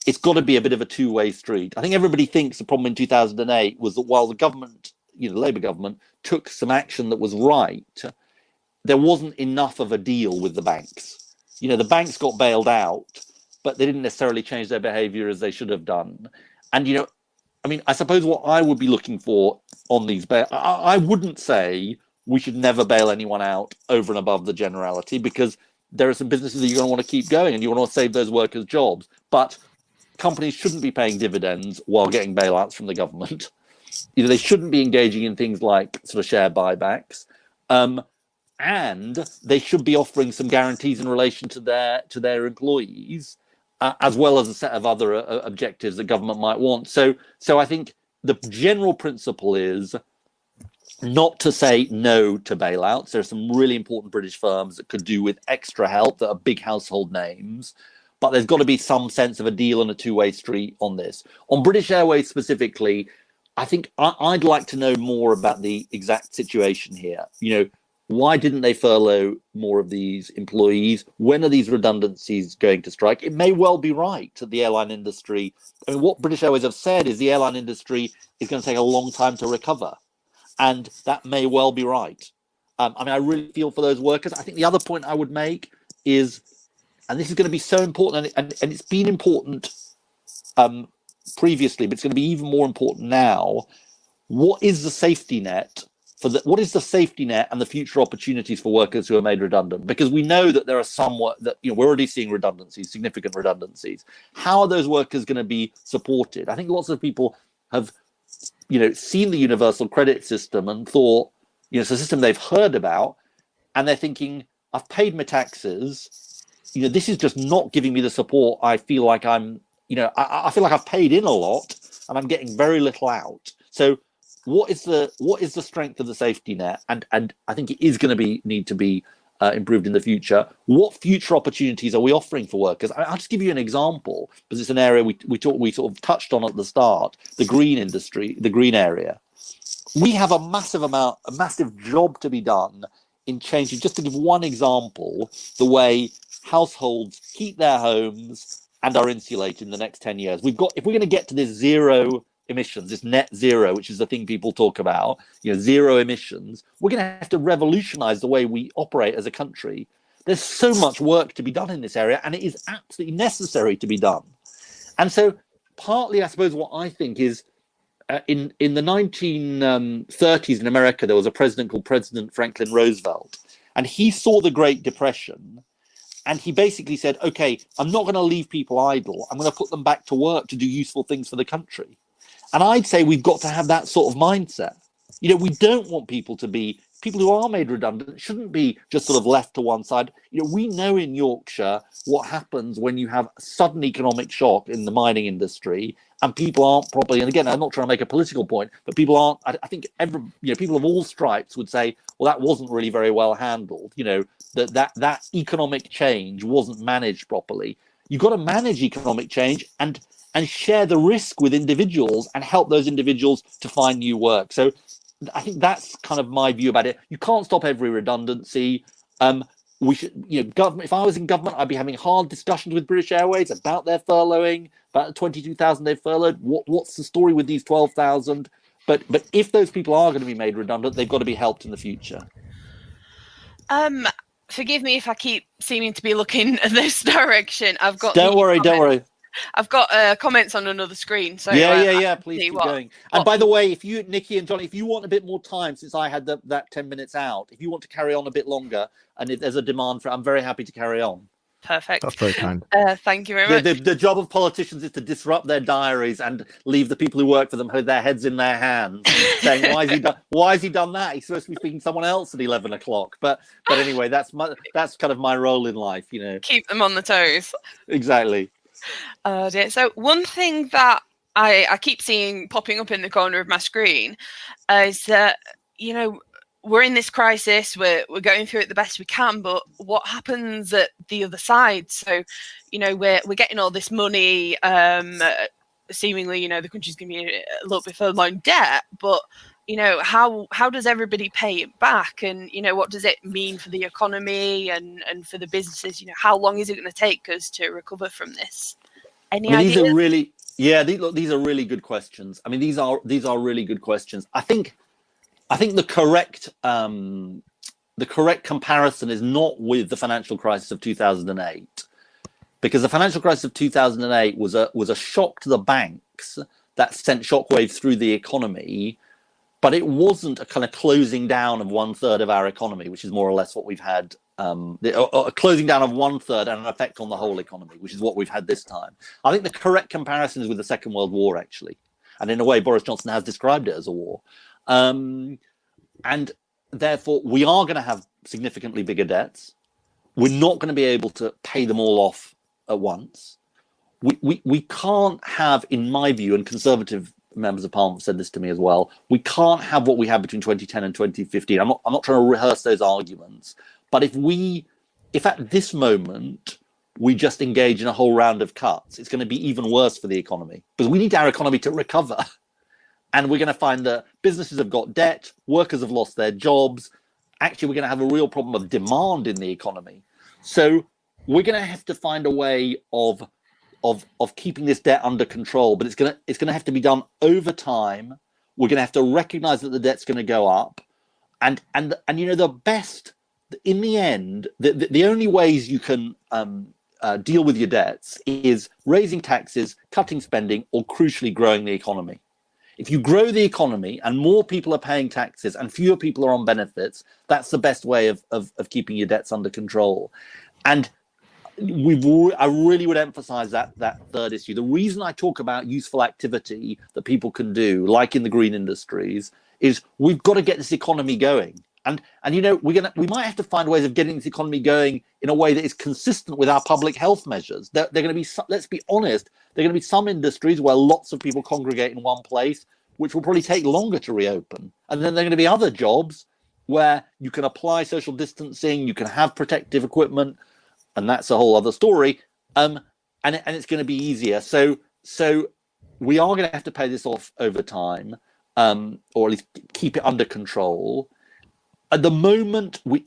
it's got to be a bit of a two-way street. I think everybody thinks the problem in 2008 was that while the government, the Labour government, took some action that was right, there wasn't enough of a deal with the banks. The banks got bailed out, but they didn't necessarily change their behaviour as they should have done. And, I suppose what I would be looking for on these I wouldn't say we should never bail anyone out over and above the generality, because there are some businesses that you're going to want to keep going and you want to save those workers' jobs. But companies shouldn't be paying dividends while getting bailouts from the government. They shouldn't be engaging in things like sort of share buybacks, and they should be offering some guarantees in relation to their employees, as well as a set of other objectives that government might want. So I think the general principle is not to say no to bailouts. There are some really important British firms that could do with extra help that are big household names, but there's got to be some sense of a deal and a two-way street on this. On British Airways specifically, I think I'd like to know more about the exact situation here. Why didn't they furlough more of these employees? When are these redundancies going to strike? It may well be right that the airline industry, what British Airways have said is the airline industry is going to take a long time to recover. And that may well be right. I really feel for those workers. I think the other point I would make is, and this is going to be so important, and it's been important previously, but it's going to be even more important now. What is the safety net? What is the safety net and the future opportunities for workers who are made redundant? Because we know that there are we're already seeing redundancies, significant redundancies. How are those workers going to be supported? I think lots of people have, seen the universal credit system and thought, it's a system they've heard about, and they're thinking, I've paid my taxes. This is just not giving me the support. I feel like I feel like I've paid in a lot and I'm getting very little out. So what is the strength of the safety net? And I think it is going to need to be improved in the future. What future opportunities are we offering for workers? I'll just give you an example, because it's an area we sort of touched on at the start, the green industry, the green area. We have a massive job to be done in changing, just to give one example, the way households heat their homes and are insulated in the next 10 years. If we're going to get to this zero emissions, this net zero, which is the thing people talk about, zero emissions, we're going to have to revolutionize the way we operate as a country. There's so much work to be done in this area, and it is absolutely necessary to be done. And so partly, I suppose, what I think is, in the 1930s in America, there was a president called President Franklin Roosevelt, and he saw the Great Depression, and he basically said, okay, I'm not going to leave people idle. I'm going to put them back to work to do useful things for the country. And I'd say we've got to have that sort of mindset. We don't want people who are made redundant shouldn't be just sort of left to one side. We know in Yorkshire what happens when you have a sudden economic shock in the mining industry and people aren't properly, and again, I'm not trying to make a political point, but people aren't, I think people of all stripes would say, well, that wasn't really very well handled. That economic change wasn't managed properly. You've got to manage economic change and share the risk with individuals and help those individuals to find new work. So I think that's kind of my view about it. You can't stop every redundancy. We should, government. If I was in government, I'd be having hard discussions with British Airways about their furloughing, about the 22,000 they've furloughed. What's the story with these 12,000? But if those people are going to be made redundant, they've got to be helped in the future. Forgive me if I keep seeming to be looking at this direction. Don't worry. I've got comments on another screen. So yeah. Please keep going. And by the way, if you, Nikki and Johnny, if you want a bit more time, since I had that 10 minutes out, if you want to carry on a bit longer, and if there's a demand for it, I'm very happy to carry on. Perfect. That's very kind. Thank you very much. The job of politicians is to disrupt their diaries and leave the people who work for them with their heads in their hands, saying, "Why has he done that? He's supposed to be speaking to someone else at 11 o'clock." But anyway, that's kind of my role in life, Keep them on the toes. Exactly. Dear. So one thing that I keep seeing popping up in the corner of my screen is that, we're in this crisis, we're going through it the best we can, but what happens at the other side? So, we're getting all this money, seemingly, the country's going to be a little bit further in debt, but, how does everybody pay it back? And, what does it mean for the economy and for the businesses? How long is it going to take us to recover from this? Any ideas? These are really good questions. I mean, these are really good questions. I think the correct comparison is not with the financial crisis of 2008, because the financial crisis of 2008 was a shock to the banks that sent shockwaves through the economy, but it wasn't a kind of closing down of 1/3 of our economy, which is more or less what we've had. A closing down of 1/3 and an effect on the whole economy, which is what we've had this time. I think the correct comparison is with the Second World War, actually, and in a way, Boris Johnson has described it as a war. And therefore, we are going to have significantly bigger debts. We're not going to be able to pay them all off at once. We can't have, in my view, and conservative members of Parliament said this to me as well, we can't have what we had between 2010 and 2015. I'm not trying to rehearse those arguments, but if at this moment we just engage in a whole round of cuts, it's going to be even worse for the economy, because we need our economy to recover. And we're going to find that businesses have got debt, workers have lost their jobs. Actually, we're going to have a real problem of demand in the economy. So we're going to have to find a way of keeping this debt under control, but it's going to have to be done over time. We're going to have to recognize that the debt's going to go up, and the best, in the end, the only ways you can deal with your debts is raising taxes, cutting spending, or crucially growing the economy. If you grow the economy and more people are paying taxes and fewer people are on benefits, that's the best way of keeping your debts under control. And I really would emphasize that third issue. The reason I talk about useful activity that people can do, like in the green industries, is we've got to get this economy going. And we might have to find ways of getting this economy going in a way that is consistent with our public health measures. They're going to be, let's be honest, there are going to be some industries where lots of people congregate in one place, which will probably take longer to reopen. And then there are going to be other jobs where you can apply social distancing, you can have protective equipment, and that's a whole other story. And it's going to be easier. So we are going to have to pay this off over time, or at least keep it under control. At the moment, we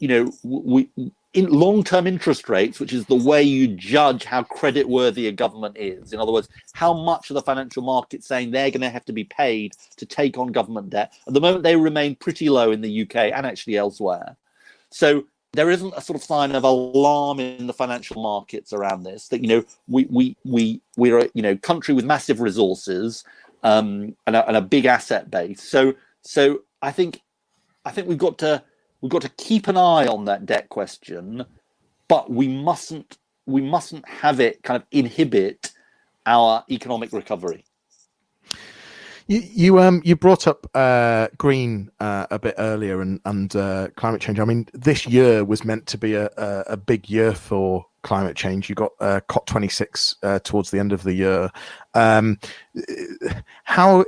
in long-term interest rates, which is the way you judge how creditworthy a government is. In other words, how much of the financial market saying they're going to have to be paid to take on government debt. At the moment, they remain pretty low in the UK and actually elsewhere. So there isn't a sort of sign of alarm in the financial markets around this. That we're a country with massive resources and a big asset base. So I think we've got to keep an eye on that debt question, but we mustn't have it kind of inhibit our economic recovery. You brought up green a bit earlier and climate change. I mean, this year was meant to be a big year for climate change. You got COP26 towards the end of the year. How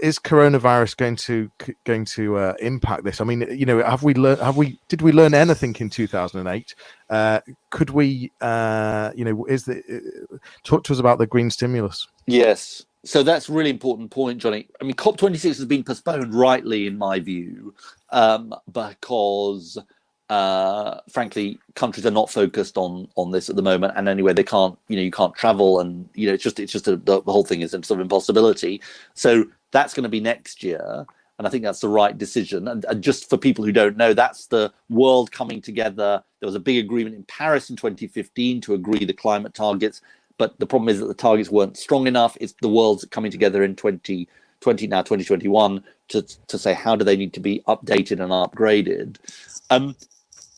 is coronavirus going to impact this? I mean, did we learn anything in 2008? Could we talk to us about the green stimulus? Yes. So that's a really important point, Johnny. I mean, COP26 has been postponed, rightly, in my view, because frankly, countries are not focused on this at the moment, and anyway, they can't. You can't travel, and it's just the whole thing is a sort of impossibility. So that's going to be next year, and I think that's the right decision. And just for people who don't know, that's the world coming together. There was a big agreement in Paris in 2015 to agree the climate targets. But the problem is that the targets weren't strong enough. It's the world's coming together in 2020, now 2021, to say how do they need to be updated and upgraded.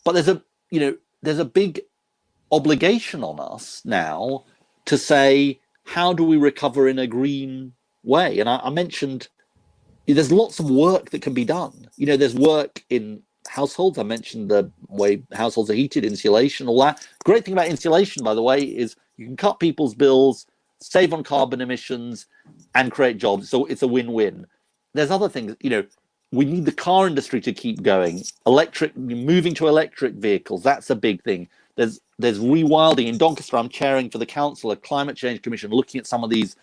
But there's a big obligation on us now to say, how do we recover in a green way? And I mentioned there's lots of work that can be done. There's work in households. I mentioned the way households are heated, insulation, all that. The great thing about insulation, by the way, is you can cut people's bills, save on carbon emissions, and create jobs. So it's a win-win. There's other things, we need the car industry to keep going. Moving to electric vehicles, that's a big thing. There's rewilding. In Doncaster, I'm chairing for the Council a Climate Change Commission, looking at some of these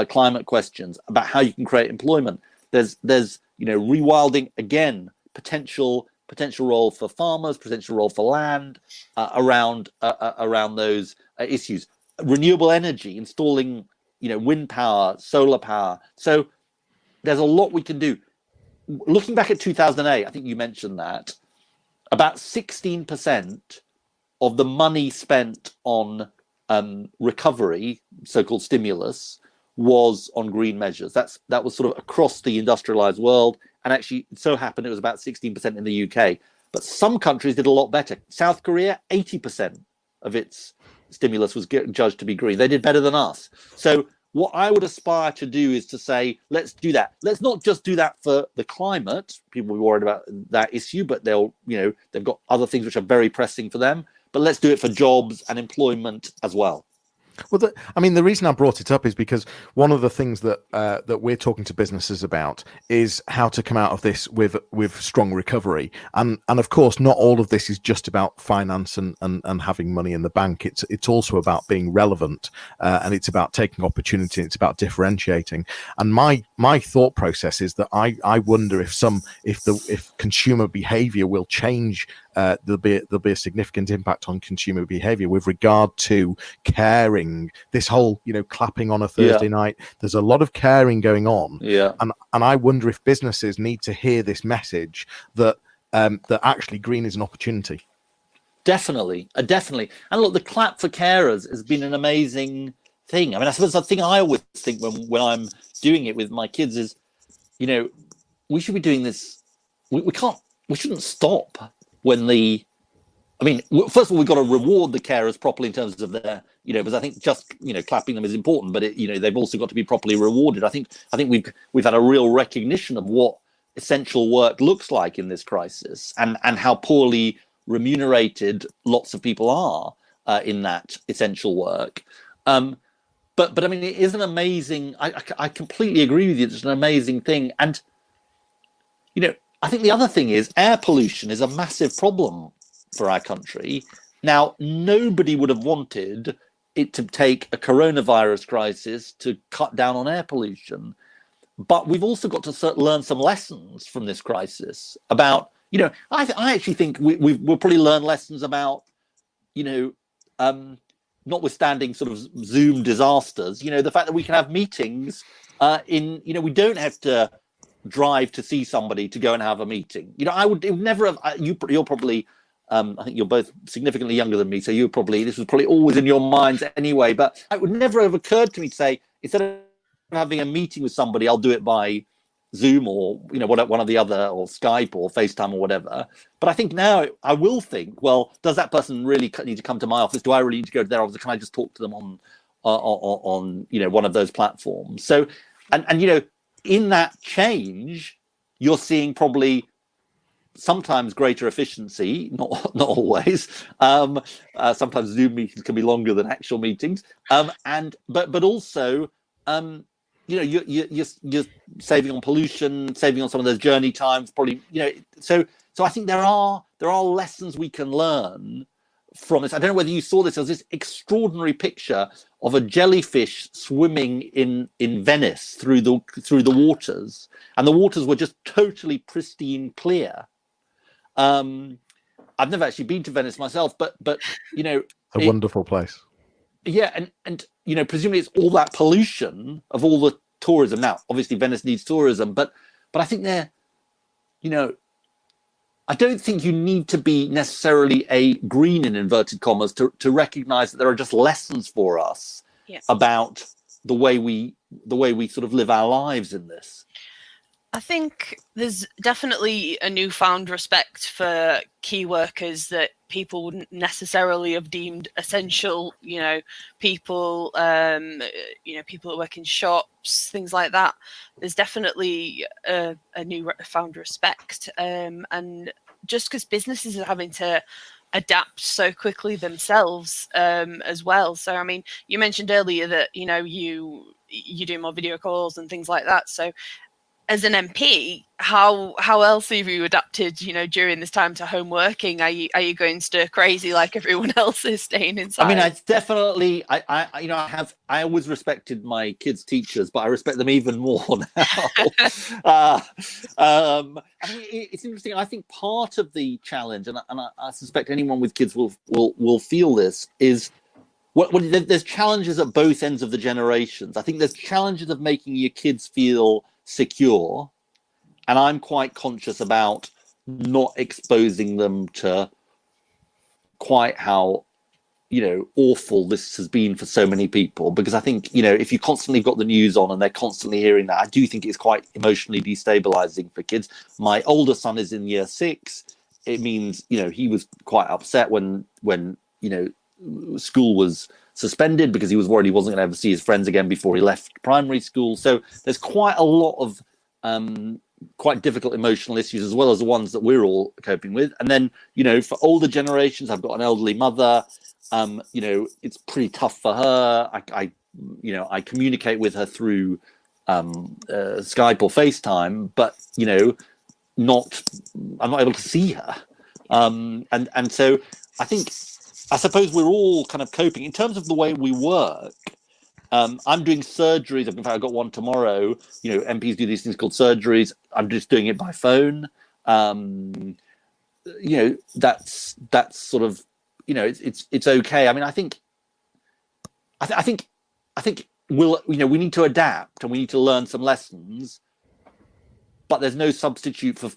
climate questions about how you can create employment. There's rewilding, again, potential role for farmers, potential role for land around those issues. Renewable energy, installing wind power, solar power. So there's a lot we can do. Looking back at 2008, I think you mentioned that about 16% of the money spent on recovery, so-called stimulus, was on green measures. That was sort of across the industrialized world, and actually it so happened it was about 16% in the UK. But some countries did a lot better. South Korea, 80% of its stimulus was judged to be green. They did better than us. So what I would aspire to do is to say, let's do that. Let's not just do that for the climate. People will be worried about that issue, but they've got other things which are very pressing for them. But let's do it for jobs and employment as well. Well, the reason I brought it up is because one of the things that that we're talking to businesses about is how to come out of this with strong recovery, and of course, not all of this is just about finance and having money in the bank. It's also about being relevant, and it's about taking opportunity. It's about differentiating. And my thought process is that I wonder if consumer behaviour will change. There'll be a significant impact on consumer behavior with regard to caring. This whole, clapping on a Thursday night. There's a lot of caring going on. Yeah. And I wonder if businesses need to hear this message that that actually green is an opportunity. Definitely. And look, the clap for carers has been an amazing thing. I mean, I suppose the thing I always think when I'm doing it with my kids is, we should be doing this. We shouldn't stop. First of all, we've got to reward the carers properly in terms of their, because I think just, clapping them is important, but they've also got to be properly rewarded. I think we've had a real recognition of what essential work looks like in this crisis, and how poorly remunerated lots of people are in that essential work. But I mean, it is an amazing. I completely agree with you. It's an amazing thing, and I think the other thing is air pollution is a massive problem for our country. Now, nobody would have wanted it to take a coronavirus crisis to cut down on air pollution. But we've also got to learn some lessons from this crisis about, I actually think we'll probably learn lessons about, notwithstanding sort of Zoom disasters, the fact that we can have meetings we don't have to drive to see somebody to go and have a meeting. It would never have. You're probably, I think you're both significantly younger than me, so this was probably always in your minds anyway. But it would never have occurred to me to say, instead of having a meeting with somebody, I'll do it by Zoom or one of the other, or Skype or FaceTime or whatever. But I think now I will think, well, does that person really need to come to my office? Do I really need to go to their office? Can I just talk to them on one of those platforms? So and in that change, you're seeing probably sometimes greater efficiency, not always. Sometimes Zoom meetings can be longer than actual meetings, but also you're saving on pollution, saving on some of those journey times, probably. So I think there are lessons we can learn from this. I don't know whether you saw this. There was this extraordinary picture of a jellyfish swimming in Venice through the waters, and the waters were just totally pristine clear. I've never actually been to Venice myself, but a wonderful place. Yeah, and presumably it's all that pollution of all the tourism. Now, obviously Venice needs tourism, but I think I don't think you need to be necessarily a green, in inverted commas, to recognize that there are just lessons for us about the way we sort of live our lives in this. I think there's definitely a newfound respect for key workers that people wouldn't necessarily have deemed essential. People, people that work in shops, things like that. There's definitely a newfound respect, and just because businesses are having to adapt so quickly themselves as well. So, I mean, you mentioned earlier that you do more video calls and things like that. So, as an MP, how else have you adapted, during this time to home working? Are you going stir crazy like everyone else is staying inside? I mean, it's definitely. I always respected my kids' teachers, but I respect them even more now. It's interesting. I think part of the challenge, and I suspect anyone with kids will feel this, is there's challenges at both ends of the generations. I think there's challenges of making your kids feel secure, and I'm quite conscious about not exposing them to quite how awful this has been for so many people, because I think if you constantly got the news on and they're constantly hearing that, I do think it's quite emotionally destabilizing for kids. My older son is in year 6. It means he was quite upset when school was suspended, because he was worried he wasn't going to ever see his friends again before he left primary school. So there's quite a lot of quite difficult emotional issues, as well as the ones that we're all coping with. And then, for older generations, I've got an elderly mother. It's pretty tough for her. I communicate with her through Skype or FaceTime, but I'm not able to see her. And so I suppose we're all kind of coping in terms of the way we work. I'm doing surgeries. In fact, I've got one tomorrow. MPs do these things called surgeries. I'm just doing it by phone. That's sort of, it's okay. I mean, I think we need to adapt and we need to learn some lessons, but there's no substitute for,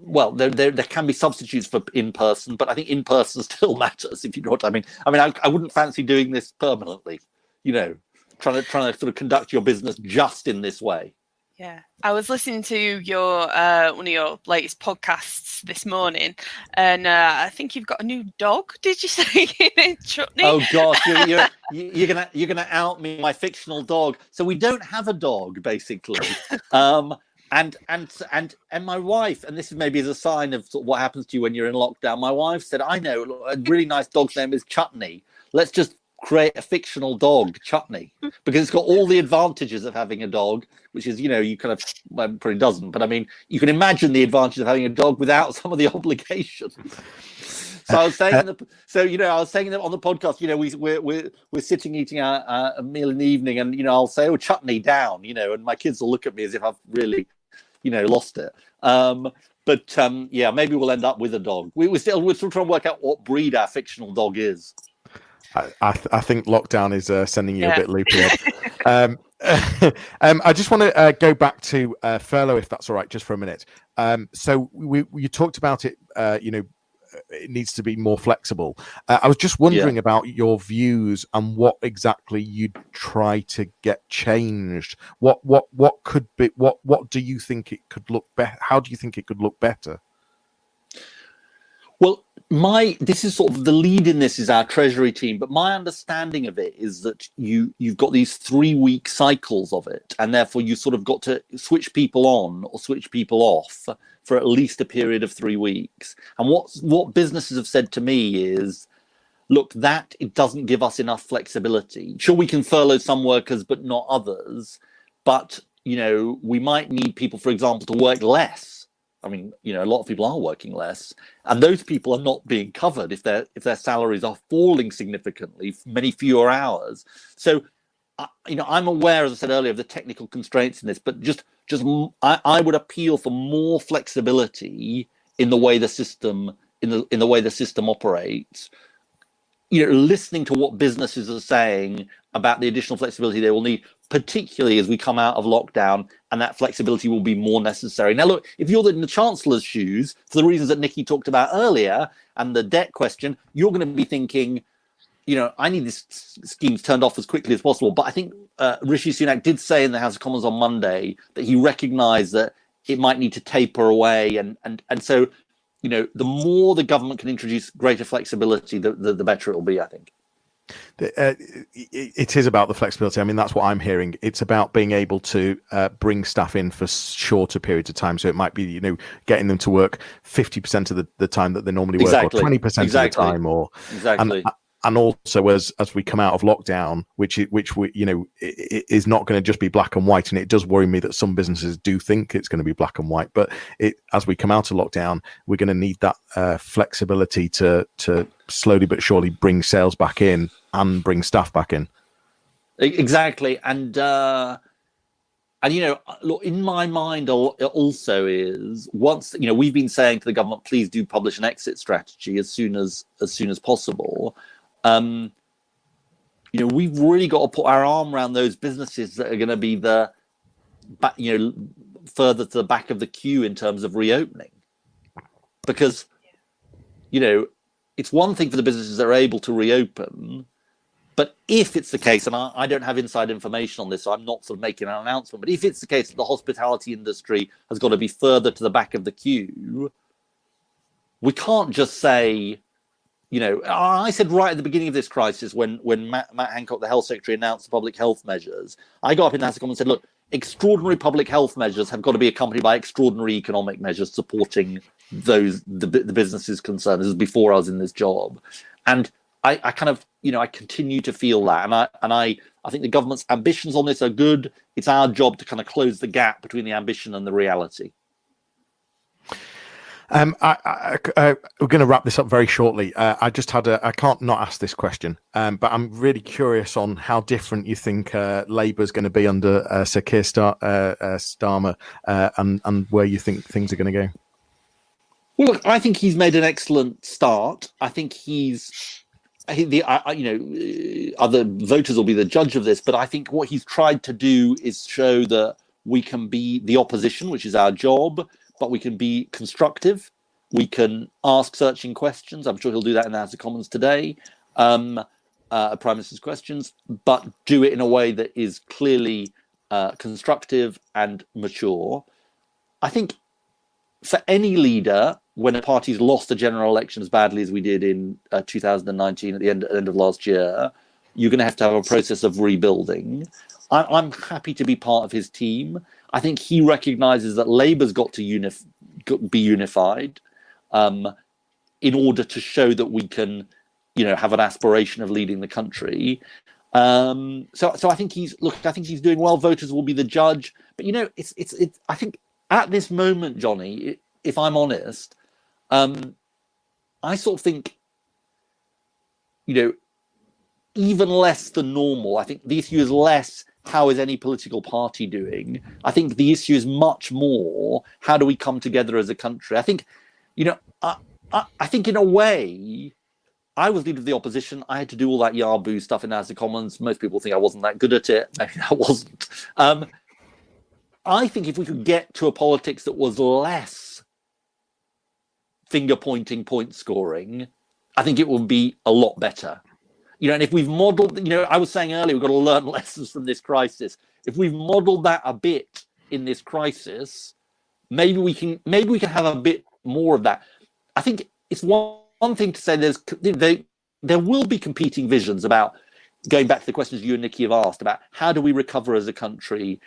well, there can be substitutes for in-person, but I think in-person still matters, if you know what I mean. I wouldn't fancy doing this permanently, trying to sort of conduct your business just in this way. Yeah, I was listening to your one of your latest podcasts this morning, and I think you've got a new dog. Did you say? Chutney? Oh gosh, you're gonna out me, my fictional dog. So we don't have a dog, basically. And my wife, and this is maybe as a sign of sort of what happens to you when you're in lockdown. My wife said, "I know a really nice dog's name is Chutney. Let's just create a fictional dog, Chutney, because it's got all the advantages of having a dog, which is, you kind of, well, probably doesn't, but I mean, you can imagine the advantages of having a dog without some of the obligations." So I was saying, on the podcast, we're sitting eating a meal in the evening, and I'll say, "Oh, Chutney down," and my kids will look at me as if I've really, lost it. Maybe we'll end up with a dog. We're still trying to work out what breed our fictional dog is. I think lockdown is sending you a bit loopy. I just want to go back to furlough, if that's all right, just for a minute. So you talked about it. It needs to be more flexible. I was just wondering about your views and what exactly you'd try to get changed. What could be? What do you think it could look better? How do you think it could look better? Well, this is sort of the lead in this is our treasury team, but my understanding of it is that you've got these 3-week cycles of it, and therefore you sort of got to switch people on or switch people off for at least a period of 3 weeks. And what businesses have said to me is, look, that it doesn't give us enough flexibility. Sure, we can furlough some workers, but not others. But we might need people, for example, to work less. I mean, a lot of people are working less, and those people are not being covered if their salaries are falling significantly, many fewer hours. So, I'm aware, as I said earlier, of the technical constraints in this, but I would appeal for more flexibility in the way the system operates. Listening to what businesses are saying about the additional flexibility they will need, particularly as we come out of lockdown, and that flexibility will be more necessary. Now, look, if you're in the Chancellor's shoes, for the reasons that Nikki talked about earlier, and the debt question, you're going to be thinking, I need these schemes turned off as quickly as possible. But I think Rishi Sunak did say in the House of Commons on Monday that he recognised that it might need to taper away, and so, the more the government can introduce greater flexibility, the better it will be, I think. It is about the flexibility. I mean, that's what I'm hearing. It's about being able to bring staff in for shorter periods of time. So it might be, getting them to work 50% of the time that they normally work, or 20% of the time, or and also as we come out of lockdown, which is not going to just be black and white. And it does worry me that some businesses do think it's going to be black and white. But as we come out of lockdown, we're going to need that flexibility to slowly but surely bring sales back in and bring staff back in. Exactly. And look, in my mind also is, once, we've been saying to the government, please do publish an exit strategy as soon as possible. We've really got to put our arm around those businesses that are going to be further to the back of the queue in terms of reopening, because it's one thing for the businesses that are able to reopen, but if it's the case, and I don't have inside information on this, so I'm not sort of making an announcement, but if it's the case that the hospitality industry has got to be further to the back of the queue, we can't just say, I said right at the beginning of this crisis, when Matt Hancock, the health secretary, announced the public health measures, I got up in the House of Commons and said, look, extraordinary public health measures have got to be accompanied by extraordinary economic measures supporting the businesses concerned. This was before I was in this job. And I kind of, I continue to feel that, and I think the government's ambitions on this are good. It's our job to kind of close the gap between the ambition and the reality. We're going to wrap this up very shortly. I just had I can't not ask this question, but I'm really curious on how different you think Labour is going to be under Sir Keir Starmer, and where you think things are going to go. Well, look, I think he's made an excellent start. I think other voters will be the judge of this, but I think what he's tried to do is show that we can be the opposition, which is our job, but we can be constructive. We can ask searching questions. I'm sure he'll do that in the House of Commons today, Prime Minister's questions, but do it in a way that is clearly constructive and mature. I think for any leader, when a party's lost a general election as badly as we did in 2019 at the end of last year, you're going to have a process of rebuilding. I'm happy to be part of his team. I think he recognises that Labour's got to be unified in order to show that we can, have an aspiration of leading the country. So I think he's doing well. Voters will be the judge. But it's I think at this moment, Johnny, if I'm honest, I sort of think, even less than normal. I think the issue is less, how is any political party doing? I think the issue is much more, how do we come together as a country? I think, I think in a way, I was leader of the opposition. I had to do all that Yahoo stuff in the House of Commons. Most people think I wasn't that good at it. Maybe I wasn't. I think if we could get to a politics that was less finger pointing, point scoring, I think it would be a lot better. And if we've modeled, I was saying earlier, we've got to learn lessons from this crisis. If we've modeled that a bit in this crisis, maybe we can have a bit more of that. I think it's one thing to say there will be competing visions about, going back to the questions you and Nikki have asked about how do we recover as a country,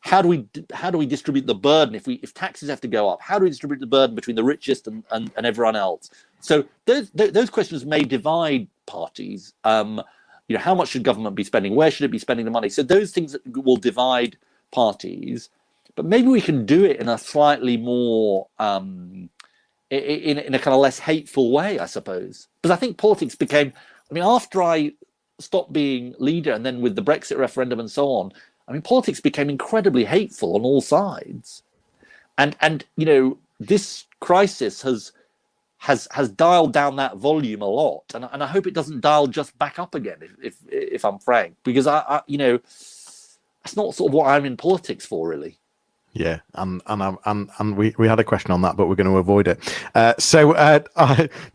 how do we distribute the burden if taxes have to go up? How do we distribute the burden between the richest and everyone else? So those questions may divide parties. How much should government be spending? Where should it be spending the money? So those things will divide parties. But maybe we can do it in a slightly more in a kind of less hateful way, I suppose. Because I think politics became. After I stopped being leader, and then with the Brexit referendum and so on. Politics became incredibly hateful on all sides, and this crisis has dialed down that volume a lot, and I hope it doesn't dial just back up again. If I'm frank, because I that's not sort of what I'm in politics for, really. Yeah, and we had a question on that, but we're going to avoid it.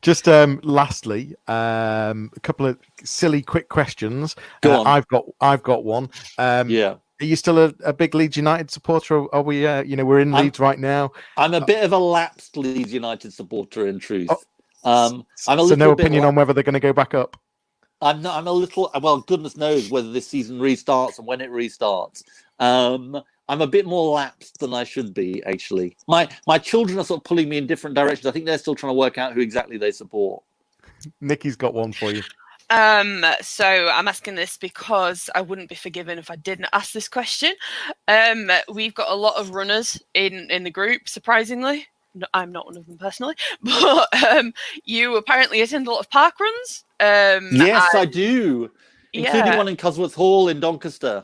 Just lastly, a couple of silly quick questions. Go on. I've got one. Yeah. Are you still a big Leeds United supporter? Or are we? We're in Leeds right now. I'm a bit of a lapsed Leeds United supporter, in truth. I'm a little. So no opinion on whether they're going to go back up. I'm a little. Well, goodness knows whether this season restarts and when it restarts. I'm a bit more lapsed than I should be, actually. My children are sort of pulling me in different directions. I think they're still trying to work out who exactly they support. Nikki's got one for you. So I'm asking this because I wouldn't be forgiven if I didn't ask this question. We've got a lot of runners in the group, surprisingly. No, I'm not one of them personally, but you apparently attend a lot of park runs. Yes, I do, including one in Cosworth Hall in Doncaster.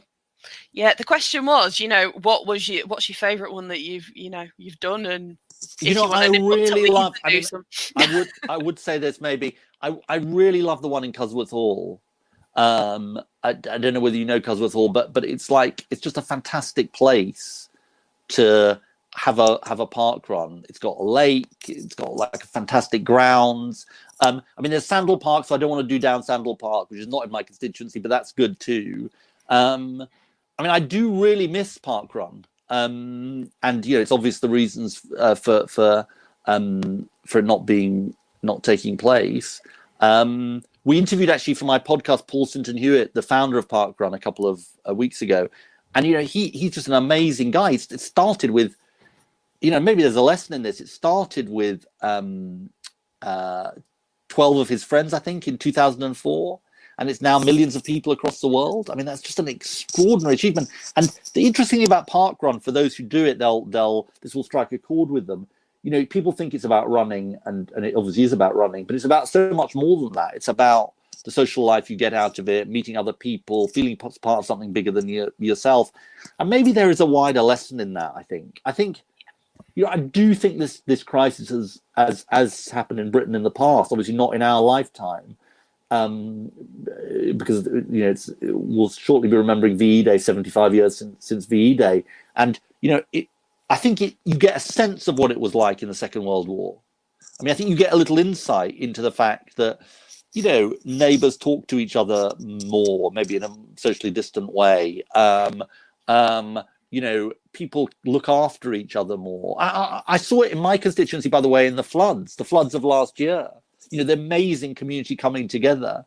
Yeah, the question was, what's your favourite one that you've done, and I really love. I would say this maybe. I really love the one in Cosworth Hall. I don't know whether you know Cosworth Hall, but it's just a fantastic place to have a park run. It's got a lake. It's got a fantastic grounds. There's Sandal Park, so I don't want to do down Sandal Park, which is not in my constituency, but that's good too. I do really miss park run. And it's obvious the reasons for it not taking place. We interviewed actually for my podcast Paul Sinton Hewitt, the founder of Park Run, a couple of weeks ago, and he's just an amazing guy. It started with, maybe there's a lesson in this. It started with 12 of his friends, I think, in 2004. And it's now millions of people across the world. I mean, that's just an extraordinary achievement. And the interesting thing about parkrun, for those who do it, this will strike a chord with them. You know, people think it's about running, and it obviously is about running, but it's about so much more than that. It's about the social life you get out of it, meeting other people, feeling part of something bigger than yourself. And maybe there is a wider lesson in that, I think. You know, I do think this crisis has happened in Britain in the past, obviously not in our lifetime. Because it will shortly be remembering VE Day, 75 years since VE Day, and I think you get a sense of what it was like in the Second World War. I mean, I think you get a little insight into the fact that neighbours talk to each other more, maybe in a socially distant way. People look after each other more. I saw it in my constituency, by the way, in the floods of last year. The amazing community coming together,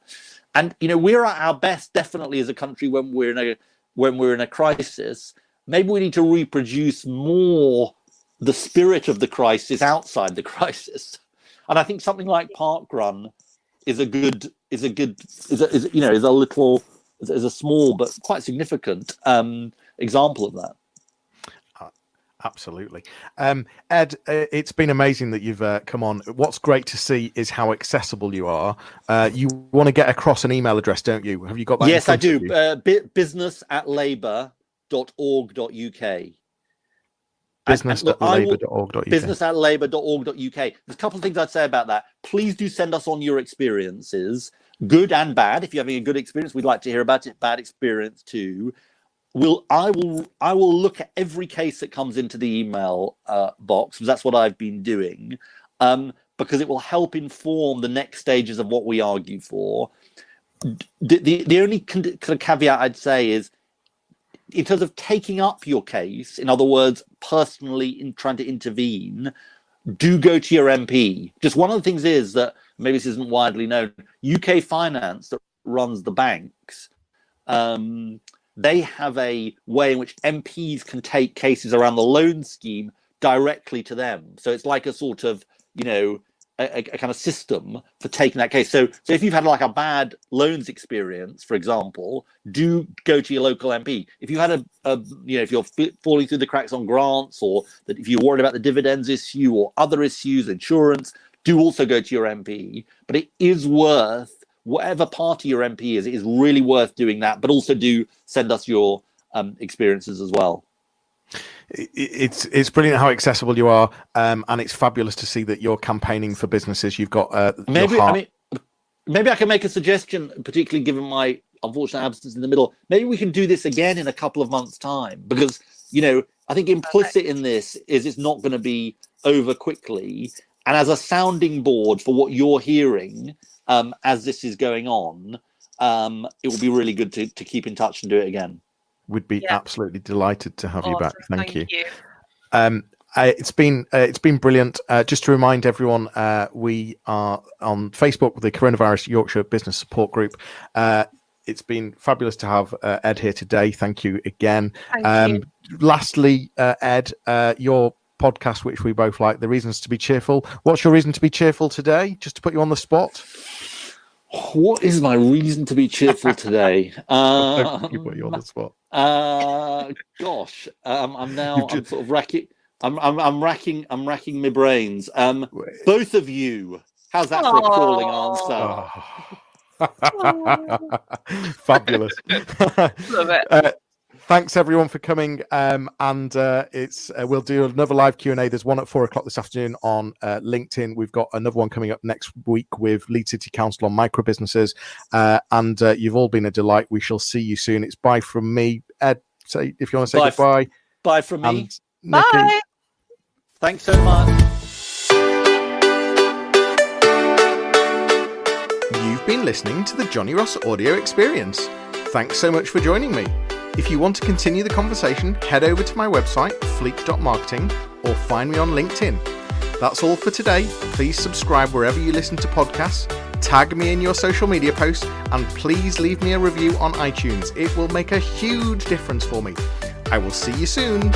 and we're at our best definitely as a country when we're in a crisis. Maybe we need to reproduce more the spirit of the crisis outside the crisis, and I think something like parkrun is a small but quite significant example of that. Absolutely. Ed, it's been amazing that you've come on. What's great to see is how accessible you are. You want to get across an email address, don't you? Have you got that? Yes, I do. business@labour.org.uk. Business@labour.org.uk. Business@labour.org.uk. There's a couple of things I'd say about that. Please do send us on your experiences, good and bad. If you're having a good experience, we'd like to hear about it. Bad experience too. I will look at every case that comes into the email box, because that's what I've been doing, because it will help inform the next stages of what we argue for. The only kind of caveat I'd say is, in terms of taking up your case, in other words, personally trying to intervene, do go to your MP. Just one of the things is that, maybe this isn't widely known, UK Finance, that runs the banks, they have a way in which MPs can take cases around the loan scheme directly to them. So it's like a sort of, a kind of system for taking that case. So if you've had like a bad loans experience, for example, do go to your local MP. If you had if you're falling through the cracks on grants, or that if you're worried about the dividends issue or other issues, insurance, do also go to your MP. But it is worth, whatever party your MP is, it is really worth doing that. But also do send us your experiences as well. It's brilliant how accessible you are, and it's fabulous to see that you're campaigning for businesses. You've got maybe I can make a suggestion, particularly given my unfortunate absence in the middle. Maybe we can do this again in a couple of months' time, because I think implicit in this is it's not going to be over quickly, and as a sounding board for what you're hearing as this is going on, it will be really good to keep in touch and do it again. We'd be absolutely delighted to have you back. Thank you. It's been brilliant. Just to remind everyone, we are on Facebook with the Coronavirus Yorkshire Business Support Group. It's been fabulous to have Ed here today. Thank you again. Thank you. Lastly, Ed, your podcast, which we both like, The Reasons to Be Cheerful. What's your reason to be cheerful today? Just to put you on the spot. What is my reason to be cheerful today? You put you on the spot. Gosh, I'm sort of racking. I'm racking my brains. Both of you. How's that for a crawling answer? Fabulous. Love it. Thanks everyone for coming. We'll do another live Q&A. There's one at 4:00 this afternoon on LinkedIn. We've got another one coming up next week with Leeds City Council on micro businesses. You've all been a delight. We shall see you soon. It's bye from me. Ed, say if you want to say goodbye. Bye from me. Nikki. Bye. Thanks so much. You've been listening to the Johnny Ross audio experience. Thanks so much for joining me. If you want to continue the conversation, head over to my website, fleek.marketing, or find me on LinkedIn. That's all for today. Please subscribe wherever you listen to podcasts, tag me in your social media posts, and please leave me a review on iTunes. It will make a huge difference for me. I will see you soon.